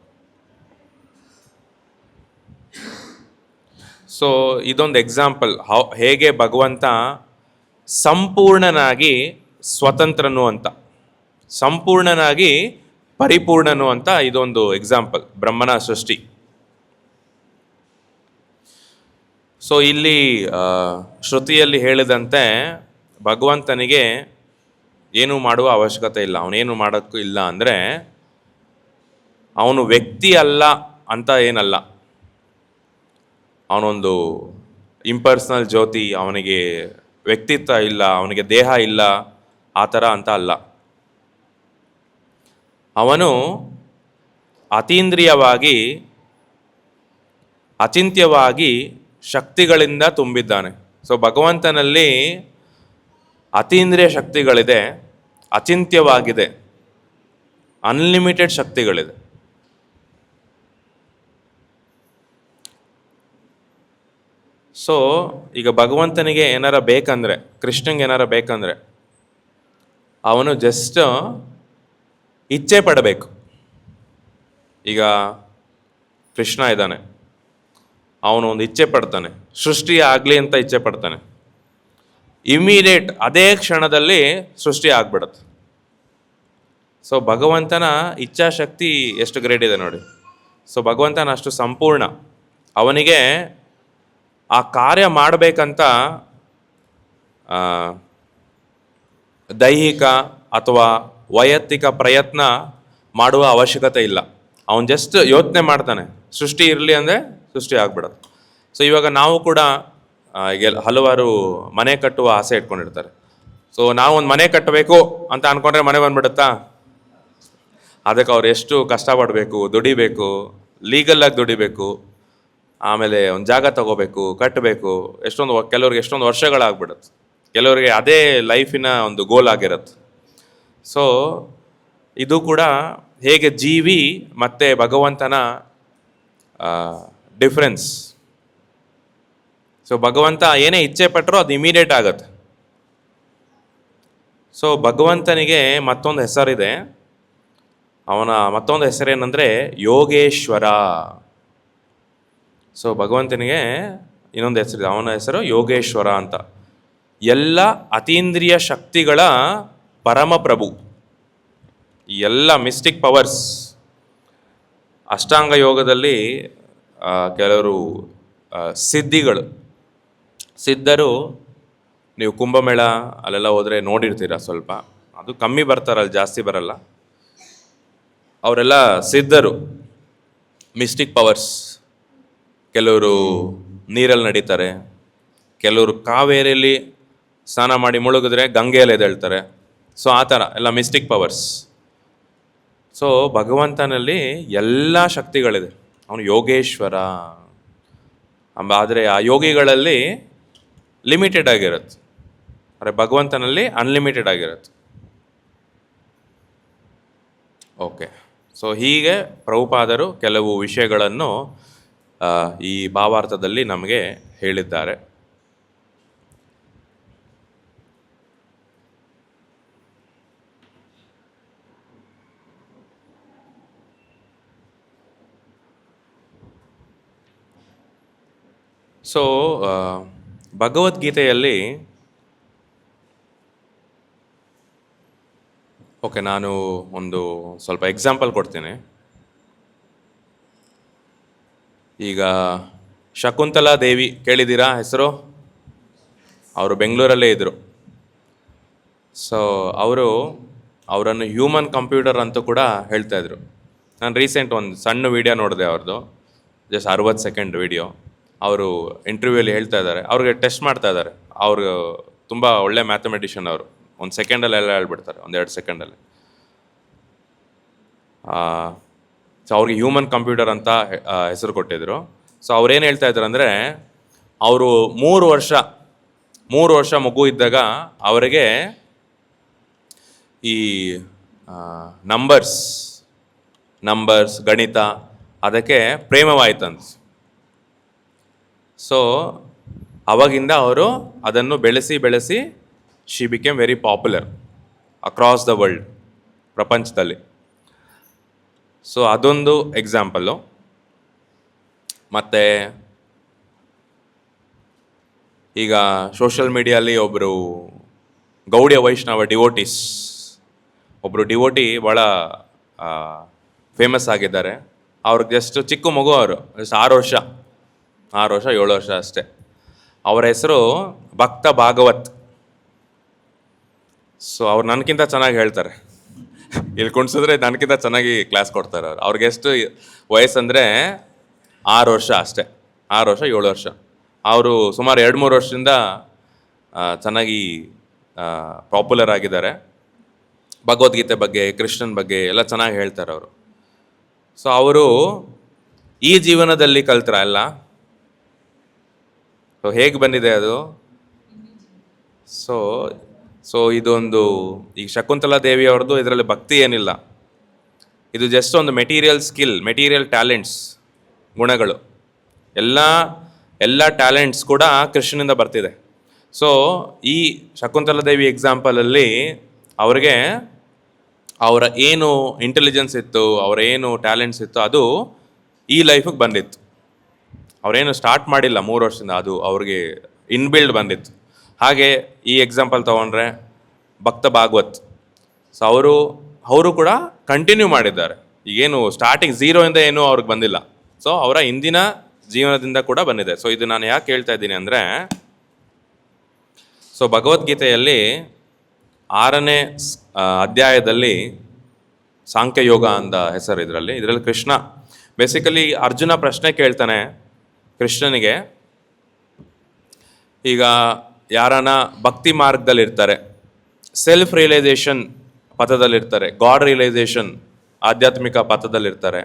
ಸೊ ಇದೊಂದು ಎಕ್ಸಾಂಪಲ್ ಹೇಗೆ ಭಗವಂತ ಸಂಪೂರ್ಣನಾಗಿ ಸ್ವತಂತ್ರನು ಅಂತ, ಸಂಪೂರ್ಣನಾಗಿ ಪರಿಪೂರ್ಣನು ಅಂತ ಇದೊಂದು ಎಕ್ಸಾಂಪಲ್ ಬ್ರಹ್ಮನ ಸೃಷ್ಟಿ. ಸೊ ಇಲ್ಲಿ ಶ್ರುತಿಯಲ್ಲಿ ಹೇಳಿದಂತೆ ಭಗವಂತನಿಗೆ ಏನು ಮಾಡುವ ಅವಶ್ಯಕತೆ ಇಲ್ಲ, ಅವನೇನು ಮಾಡೋಕ್ಕೂ ಇಲ್ಲ. ಅಂದರೆ ಅವನು ವ್ಯಕ್ತಿ ಅಲ್ಲ ಅಂತ ಏನಲ್ಲ, ಅವನೊಂದು ಇಂಪರ್ಸನಲ್ ಜ್ಯೋತಿ, ಅವನಿಗೆ ವ್ಯಕ್ತಿತ್ವ ಇಲ್ಲ, ಅವನಿಗೆ ದೇಹ ಇಲ್ಲ, ಆ ಥರ ಅಂತ ಅಲ್ಲ. ಅವನು ಅತೀಂದ್ರಿಯವಾಗಿ, ಅಚಿಂತ್ಯವಾಗಿ ಶಕ್ತಿಗಳಿಂದ ತುಂಬಿದ್ದಾನೆ. ಸೊ ಭಗವಂತನಲ್ಲಿ ಅತೀಂದ್ರಿಯ ಶಕ್ತಿಗಳಿದೆ, ಅಚಿಂತ್ಯವಾಗಿದೆ, ಅನ್ಲಿಮಿಟೆಡ್ ಶಕ್ತಿಗಳಿದೆ. ಸೊ ಈಗ ಭಗವಂತನಿಗೆ ಏನಾರ ಬೇಕಂದರೆ, ಕೃಷ್ಣಂಗೆ ಏನಾರ ಬೇಕಂದರೆ, ಅವನು ಜಸ್ಟ್ ಇಚ್ಛೆ ಪಡಬೇಕು. ಈಗ ಕೃಷ್ಣ ಇದ್ದಾನೆ, ಅವನು ಒಂದು ಇಚ್ಛೆ ಪಡ್ತಾನೆ, ಸೃಷ್ಟಿ ಆಗಲಿ ಅಂತ ಇಚ್ಛೆ ಪಡ್ತಾನೆ, ಇಮಿಡಿಯೇಟ್ ಅದೇ ಕ್ಷಣದಲ್ಲಿ ಸೃಷ್ಟಿ ಆಗ್ಬಿಡುತ್ತೆ. ಸೊ ಭಗವಂತನ ಇಚ್ಛಾಶಕ್ತಿ ಎಷ್ಟು ಗ್ರೇಟ್ ಇದೆ ನೋಡಿ. ಸೊ ಭಗವಂತನ ಅಷ್ಟು ಸಂಪೂರ್ಣ, ಅವನಿಗೆ ಆ ಕಾರ್ಯ ಮಾಡಬೇಕಂತ ದೈಹಿಕ ಅಥವಾ ವೈಯಕ್ತಿಕ ಪ್ರಯತ್ನ ಮಾಡುವ ಅವಶ್ಯಕತೆ ಇಲ್ಲ. ಅವನು ಜಸ್ಟ್ ಯೋಚನೆ ಮಾಡ್ತಾನೆ, ಸೃಷ್ಟಿ ಇರಲಿ ಅಂದರೆ ಸೃಷ್ಟಿ ಆಗ್ಬಿಡೋದು. ಸೊ ಇವಾಗ ನಾವು ಕೂಡ ಹಲವಾರು ಮನೆ ಕಟ್ಟುವ ಆಸೆ ಇಟ್ಕೊಂಡಿರ್ತಾರೆ. ಸೊ ನಾವು ಒಂದು ಮನೆ ಕಟ್ಟಬೇಕು ಅಂತ ಅಂದ್ಕೊಂಡ್ರೆ ಮನೆ ಬಂದ್ಬಿಡುತ್ತಾ? ಅದಕ್ಕೆ ಅವ್ರು ಎಷ್ಟು ಕಷ್ಟಪಡಬೇಕು, ದುಡಿಬೇಕು, ಲೀಗಲಾಗಿ ದುಡಿಬೇಕು, ಆಮೇಲೆ ಒಂದು ಜಾಗ ತಗೋಬೇಕು, ಕಟ್ಟಬೇಕು, ಕೆಲವ್ರಿಗೆ ಎಷ್ಟೊಂದು ವರ್ಷಗಳಾಗ್ಬಿಡುತ್ತೆ, ಕೆಲವರಿಗೆ ಅದೇ ಲೈಫಿನ ಒಂದು ಗೋಲ್ ಆಗಿರುತ್ತೆ. ಸೊ ಇದು ಕೂಡ ಹೇಗೆ ಜೀವಿ ಮತ್ತು ಭಗವಂತನ ಡಿಫ್ರೆನ್ಸ್. ಸೊ ಭಗವಂತ ಏನೇ ಇಚ್ಛೆ ಪಟ್ಟರೂ ಅದು ಇಮಿಡಿಯೇಟ್ ಆಗುತ್ತೆ. ಸೊ ಭಗವಂತನಿಗೆ ಮತ್ತೊಂದು ಹೆಸರಿದೆ, ಅವನ ಮತ್ತೊಂದು ಹೆಸರೇನೆಂದರೆ ಯೋಗೇಶ್ವರ. ಸೊ ಭಗವಂತನಿಗೆ ಇನ್ನೊಂದು ಹೆಸರಿದೆ, ಅವನ ಹೆಸರು ಯೋಗೇಶ್ವರ ಅಂತ. ಎಲ್ಲ ಅತೀಂದ್ರಿಯ ಶಕ್ತಿಗಳ ಪರಮಪ್ರಭು. ಈ ಎಲ್ಲ ಮಿಸ್ಟಿಕ್ ಪವರ್ಸ್, ಅಷ್ಟಾಂಗ ಯೋಗದಲ್ಲಿ ಕೆಲವರು ಸಿದ್ಧರು, ನೀವು ಕುಂಭಮೇಳ ಅಲ್ಲೆಲ್ಲ ಹೋದರೆ ನೋಡಿರ್ತೀರ, ಸ್ವಲ್ಪ ಅದು ಕಮ್ಮಿ ಬರ್ತಾರಲ್ಲಿ, ಜಾಸ್ತಿ ಬರಲ್ಲ. ಅವರೆಲ್ಲ ಸಿದ್ಧರು, ಮಿಸ್ಟಿಕ್ ಪವರ್ಸ್. ಕೆಲವರು ನೀರಲ್ಲಿ ನಡೀತಾರೆ, ಕೆಲವರು ಕಾವೇರಿಯಲ್ಲಿ ಸ್ನಾನ ಮಾಡಿ ಮುಳುಗಿದ್ರೆ ಗಂಗೆಯಲ್ಲಿ ಎದ್ದೇಳ್ತಾರೆ. ಸೊ ಆ ಥರ ಎಲ್ಲ ಮಿಸ್ಟಿಕ್ ಪವರ್ಸ್. ಸೊ ಭಗವಂತನಲ್ಲಿ ಎಲ್ಲ ಶಕ್ತಿಗಳಿದೆ, ಅವನು ಯೋಗೇಶ್ವರ. ಆದರೆ ಆ ಯೋಗಿಗಳಲ್ಲಿ ಲಿಮಿಟೆಡ್ ಆಗಿರುತ್ತೆ, ಆದರೆ ಭಗವಂತನಲ್ಲಿ ಅನ್ಲಿಮಿಟೆಡ್ ಆಗಿರುತ್ತೆ. ಓಕೆ, ಸೊ ಹೀಗೆ ಪ್ರಭುಪಾದರು ಕೆಲವು ವಿಷಯಗಳನ್ನು ಈ ಭಾವಾರ್ಥದಲ್ಲಿ ನಮಗೆ ಹೇಳಿದ್ದಾರೆ. ಸೊ ಭಗವದ್ಗೀತೆಯಲ್ಲಿ ನಾನು ಒಂದು ಸ್ವಲ್ಪ ಎಕ್ಸಾಂಪಲ್ ಕೊಡ್ತೀನಿ. ಈಗ ಶಕುಂತಲಾ ದೇವಿ ಕೇಳಿದ್ದೀರಾ ಹೆಸರು? ಅವರು ಬೆಂಗಳೂರಲ್ಲೇ ಇದ್ದರು. ಸೊ ಅವರನ್ನು ಹ್ಯೂಮನ್ ಕಂಪ್ಯೂಟರ್ ಅಂತೂ ಕೂಡ ಹೇಳ್ತಾಯಿದ್ರು. ನಾನು ರೀಸೆಂಟ್ ಒಂದು ಸಣ್ಣ ವೀಡಿಯೋ ನೋಡಿದೆ ಅವ್ರದ್ದು, ಜಸ್ಟ್ 60 ಸೆಕೆಂಡ್ ವೀಡಿಯೋ. ಅವರು ಇಂಟರ್ವ್ಯೂಯಲ್ಲಿ ಹೇಳ್ತಾ ಇದ್ದಾರೆ, ಅವ್ರಿಗೆ ಟೆಸ್ಟ್ ಮಾಡ್ತಾ ಇದ್ದಾರೆ. ಅವರು ತುಂಬ ಒಳ್ಳೆ ಮ್ಯಾಥಮೆಟಿಷಿಯನ್, ಅವರು ಒಂದು ಸೆಕೆಂಡಲ್ಲಿ ಎಲ್ಲ ಹೇಳ್ಬಿಡ್ತಾರೆ, 1-2 ಸೆಕೆಂಡಲ್ಲಿ. ಸೊ ಅವ್ರಿಗೆ ಹ್ಯೂಮನ್ ಕಂಪ್ಯೂಟರ್ ಅಂತ ಹೆಸರು ಕೊಟ್ಟಿದ್ರು. ಸೊ ಅವ್ರೇನು ಹೇಳ್ತಾ ಇದ್ರು ಅಂದರೆ, ಅವರು 3 ವರ್ಷ ಮಗು ಇದ್ದಾಗ ಅವರಿಗೆ ಈ ನಂಬರ್ಸ್ ಗಣಿತ ಅದಕ್ಕೆ ಪ್ರೇಮವಾಯ್ತಂತ. ಸೊ ಅವಾಗಿಂದ ಅವರು ಅದನ್ನು ಬೆಳೆಸಿ she became very popular across the world, ಪ್ರಪಂಚದಲ್ಲಿ. ಸೊ ಅದೊಂದು ಎಕ್ಸಾಂಪಲ್ಲು. ಮತ್ತು ಈಗ ಸೋಷಿಯಲ್ ಮೀಡಿಯಲ್ಲಿ ಒಬ್ಬರು ಗೌಡಿಯ ವೈಷ್ಣವ ಒಬ್ಬರು ಡಿವೋಟಿ ಭಾಳ ಫೇಮಸ್ ಆಗಿದ್ದಾರೆ. ಅವ್ರಿಗೆ ಜಸ್ಟ್ ಚಿಕ್ಕ ಮಗು, ಅವರು ಜಸ್ಟ್ 6 ವರ್ಷ 7 ವರ್ಷ ಅಷ್ಟೇ. ಅವರ ಹೆಸರು ಭಕ್ತ ಭಾಗವತ್. ಸೊ ಅವ್ರು ನನಗಿಂತ ಚೆನ್ನಾಗಿ ಹೇಳ್ತಾರೆ, ಇಲ್ಲಿ ಕುಣಿಸಿದ್ರೆ ನನಗಿಂತ ಚೆನ್ನಾಗಿ ಕ್ಲಾಸ್ ಕೊಡ್ತಾರೆ ಅವ್ರು. ಅವ್ರಿಗೆ ಎಷ್ಟು ವಯಸ್ಸಂದರೆ 6 ವರ್ಷ ಅಷ್ಟೇ, 6 ವರ್ಷ 7 ವರ್ಷ. ಅವರು ಸುಮಾರು 2-3 ವರ್ಷದಿಂದ ಚೆನ್ನಾಗಿ ಪಾಪ್ಯುಲರ್ ಆಗಿದ್ದಾರೆ. ಭಗವದ್ಗೀತೆ ಬಗ್ಗೆ, ಕೃಷ್ಣನ ಬಗ್ಗೆ ಎಲ್ಲ ಚೆನ್ನಾಗಿ ಹೇಳ್ತಾರೆ ಅವರು. ಸೊ ಅವರು ಈ ಜೀವನದಲ್ಲಿ ಕಲ್ತರ ಎಲ್ಲ. ಸೊ ಹೇಗೆ ಬಂದಿದೆ ಅದು? ಸೊ ಇದೊಂದು ಈಗ ಶಕುಂತಲಾ ದೇವಿ ಅವ್ರದ್ದು ಇದರಲ್ಲಿ ಭಕ್ತಿ ಏನಿಲ್ಲ, ಇದು ಜಸ್ಟ್ ಒಂದು ಮೆಟೀರಿಯಲ್ ಟ್ಯಾಲೆಂಟ್ಸ್, ಗುಣಗಳು. ಎಲ್ಲ ಟ್ಯಾಲೆಂಟ್ಸ್ ಕೂಡ ಕೃಷ್ಣನಿಂದ ಬರ್ತಿದೆ. ಸೊ ಈ ಶಕುಂತಲಾ ದೇವಿ ಎಕ್ಸಾಂಪಲಲ್ಲಿ ಅವ್ರಿಗೆ ಅವರ ಏನು ಇಂಟೆಲಿಜೆನ್ಸ್ ಇತ್ತು, ಅವರ ಏನು ಟ್ಯಾಲೆಂಟ್ಸ್ ಇತ್ತು, ಅದು ಈ ಲೈಫಿಗೆ ಬಂದಿತ್ತು. ಅವರೇನು ಸ್ಟಾರ್ಟ್ ಮಾಡಿಲ್ಲ 3 ವರ್ಷದಿಂದ, ಅದು ಅವ್ರಿಗೆ ಇನ್ಬಿಲ್ಡ್ ಬಂದಿತ್ತು. ಹಾಗೆ ಈ ಎಕ್ಸಾಂಪಲ್ ತೊಗೊಂಡ್ರೆ ಭಕ್ತ ಭಾಗವತ್. ಸೊ ಅವರು ಕೂಡ ಕಂಟಿನ್ಯೂ ಮಾಡಿದ್ದಾರೆ. ಈಗೇನು ಸ್ಟಾರ್ಟಿಂಗ್ 0ಇಂದ ಏನೂ ಅವ್ರಿಗೆ ಬಂದಿಲ್ಲ. ಸೊ ಅವರ ಹಿಂದಿನ ಜೀವನದಿಂದ ಕೂಡ ಬಂದಿದೆ. ಸೊ ಇದು ನಾನು ಯಾಕೆ ಹೇಳ್ತಾ ಇದ್ದೀನಿ ಅಂದರೆ, ಸೊ ಭಗವದ್ಗೀತೆಯಲ್ಲಿ 6ನೇ ಅಧ್ಯಾಯದಲ್ಲಿ ಸಾಂಖ್ಯಯೋಗ ಅಂತ ಹೆಸರು ಇದರಲ್ಲಿ ಕೃಷ್ಣ ಬೇಸಿಕಲಿ ಅರ್ಜುನ ಪ್ರಶ್ನೆ ಕೇಳ್ತಾನೆ ಕೃಷ್ಣನಿಗೆ. ಈಗ ಯಾರನ್ನ ಭಕ್ತಿ ಮಾರ್ಗದಲ್ಲಿರ್ತಾರೆ, ಸೆಲ್ಫ್ ರಿಯಲೈಸೇಷನ್ ಪಥದಲ್ಲಿರ್ತಾರೆ, ಗಾಡ್ ರಿಯಲೈಸೇಷನ್ ಆಧ್ಯಾತ್ಮಿಕ ಪಥದಲ್ಲಿರ್ತಾರೆ,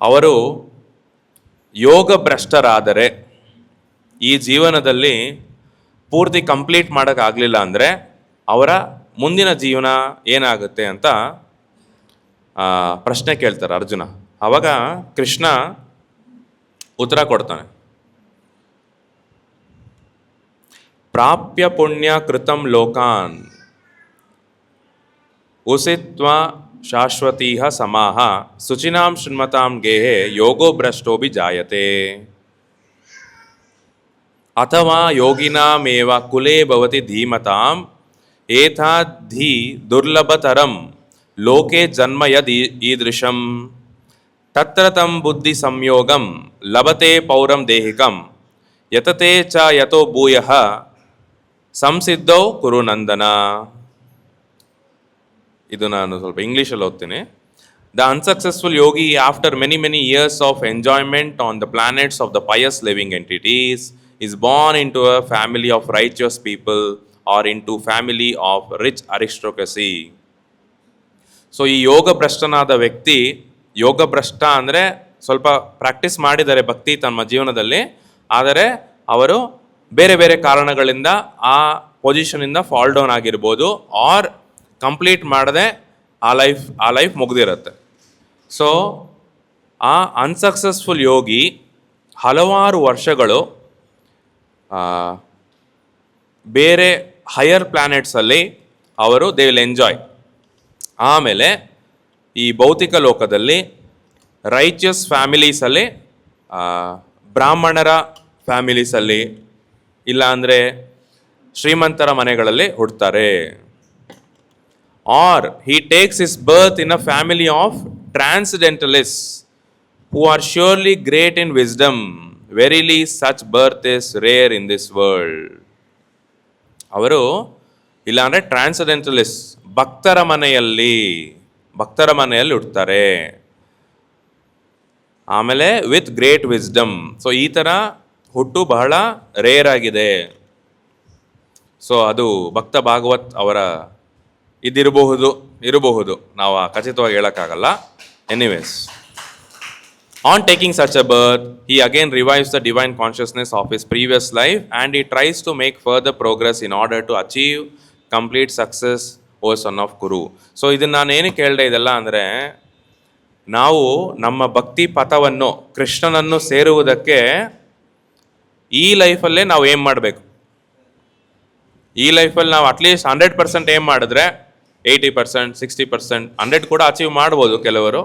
ಅವರು ಯೋಗ ಭ್ರಷ್ಟರಾದರೆ, ಈ ಜೀವನದಲ್ಲಿ ಪೂರ್ತಿ ಕಂಪ್ಲೀಟ್ ಮಾಡೋಕ್ಕಾಗಲಿಲ್ಲ ಅಂದರೆ ಅವರ ಮುಂದಿನ ಜೀವನ ಏನಾಗುತ್ತೆ ಅಂತ ಪ್ರಶ್ನೆ ಕೇಳ್ತಾರೆ ಅರ್ಜುನ. ಆವಾಗ ಕೃಷ್ಣ ಉತ್ತರ ಕೊಡ್ತಾನೆ, ಪ್ರಾಪ್ಯ ಪುಣ್ಯ ಕೃತಂ ಲೋಕಾನ್ ಉಸಿತ್ವ ಶಾಶ್ವತೀಹ ಸಮಾಹ ಶುಚಿನಾಂ ಶೃಣ್ಮತಾಂ ಗೇಹೆ ಯೋಗೋ ಭ್ರಷ್ಟೋಭಿ ಜಾಯತೆ ಅಥವಾ ಯೋಗಿನಾಮೇವ ಕುಲೇ ಭವತಿ ಧೀಮತಾಂ ಏತಾಧಿ ದುರ್ಲಭತರಂ ಲೋಕೆ ಜನ್ಮ ಯದ್ ಈದೃಶಂ ತತ್ರ ತಂ ಬುದ್ಧಿ ಸಂಯೋಗಂ ಲಭತೆ ಪೌರಂ ದೇಹಿಕಂ ಯತತೆ ಚ ಯತೋ ಭೂಯಃ ಸಂಸಿದ್ಧೌ ಕುರು ನಂದನ. ಇದು ನಾನು ಸ್ವಲ್ಪ ಇಂಗ್ಲೀಷಲ್ಲಿ ಓದ್ತೀನಿ. The unsuccessful yogi after many years of enjoyment on the planets of the pious living entities is born into a family of righteous people or into family of rich aristocracy. So ಈ ಯೋಗ ಭ್ರಷ್ಟನಾದ ವ್ಯಕ್ತಿ, ಯೋಗ ಭ್ರಷ್ಟ ಅಂದರೆ ಸ್ವಲ್ಪ ಪ್ರಾಕ್ಟೀಸ್ ಮಾಡಿದ್ದಾರೆ ಭಕ್ತಿ ತಮ್ಮ ಜೀವನದಲ್ಲಿ, ಆದರೆ ಅವರು ಬೇರೆ ಬೇರೆ ಕಾರಣಗಳಿಂದ ಆ ಪೊಸಿಷನಿಂದ ಫಾಲ್ ಡೌನ್ ಆಗಿರ್ಬೋದು, ಆರ್ ಕಂಪ್ಲೀಟ್ ಮಾಡದೆ ಆ ಲೈಫ್ ಮುಗ್ದಿರುತ್ತೆ. ಸೊ ಆ ಅನ್ಸಕ್ಸಸ್ಫುಲ್ ಯೋಗಿ ಹಲವಾರು ವರ್ಷಗಳು ಬೇರೆ ಹೈಯರ್ ಪ್ಲ್ಯಾನೆಟ್ಸಲ್ಲಿ ಅವರು ದೇ ವಿಲ್ ಎಂಜಾಯ್. ಆಮೇಲೆ ಈ ಭೌತಿಕ ಲೋಕದಲ್ಲಿ ರೈಚಿಯಸ್ ಫ್ಯಾಮಿಲೀಸಲ್ಲಿ, ಬ್ರಾಹ್ಮಣರ ಫ್ಯಾಮಿಲೀಸಲ್ಲಿ, ಇಲ್ಲಾಂದರೆ ಶ್ರೀಮಂತರ ಮನೆಗಳಲ್ಲಿ ಹುಡ್ತಾರೆ. Or he takes his birth in a family of transcendentalist who are surely great in wisdom. Verily such birth is rare in this world. ಅವರು ಇಲ್ಲಾಂದರೆ ಟ್ರಾನ್ಸ್ಡೆಂಟಲಿಸ್ಟ್, ಭಕ್ತರ ಮನೆಯಲ್ಲಿ ಹುಡ್ತಾರೆ. ಆಮೇಲೆ ವಿತ್ ಗ್ರೇಟ್ ವಿಸ್ಡಮ್. ಸೊ ಈ ಥರ ಹುಟ್ಟು ಬಹಳ ರೇರ್ ಆಗಿದೆ. ಸೊ ಅದು ಭಕ್ತ ಭಾಗವತ್ ಅವರ ಇರಬಹುದು, ನಾವು ಖಚಿತವಾಗಿ ಹೇಳೋಕ್ಕಾಗಲ್ಲ. Anyways, on taking such a birth, he again revives the divine consciousness of his previous life and he tries to make further progress in order to achieve complete success, O son of Kuru. So ಇದನ್ನು ನಾನು ಏನಕ್ಕೆ ಹೇಳಿದೆ ಇದೆಲ್ಲ ಅಂದರೆ, ನಾವು ನಮ್ಮ ಭಕ್ತಿ ಪಥವನ್ನು, ಕೃಷ್ಣನನ್ನು ಸೇರುವುದಕ್ಕೆ ಈ ಲೈಫಲ್ಲೇ ನಾವು ಏಮ್ ಮಾಡಬೇಕು. ಈ ಲೈಫಲ್ಲಿ ನಾವು ಅಟ್ಲೀಸ್ಟ್ 100% ಏಮ್ ಮಾಡಿದ್ರೆ 80%, 60%, 100 ಕೂಡ ಅಚೀವ್ ಮಾಡ್ಬೋದು ಕೆಲವರು.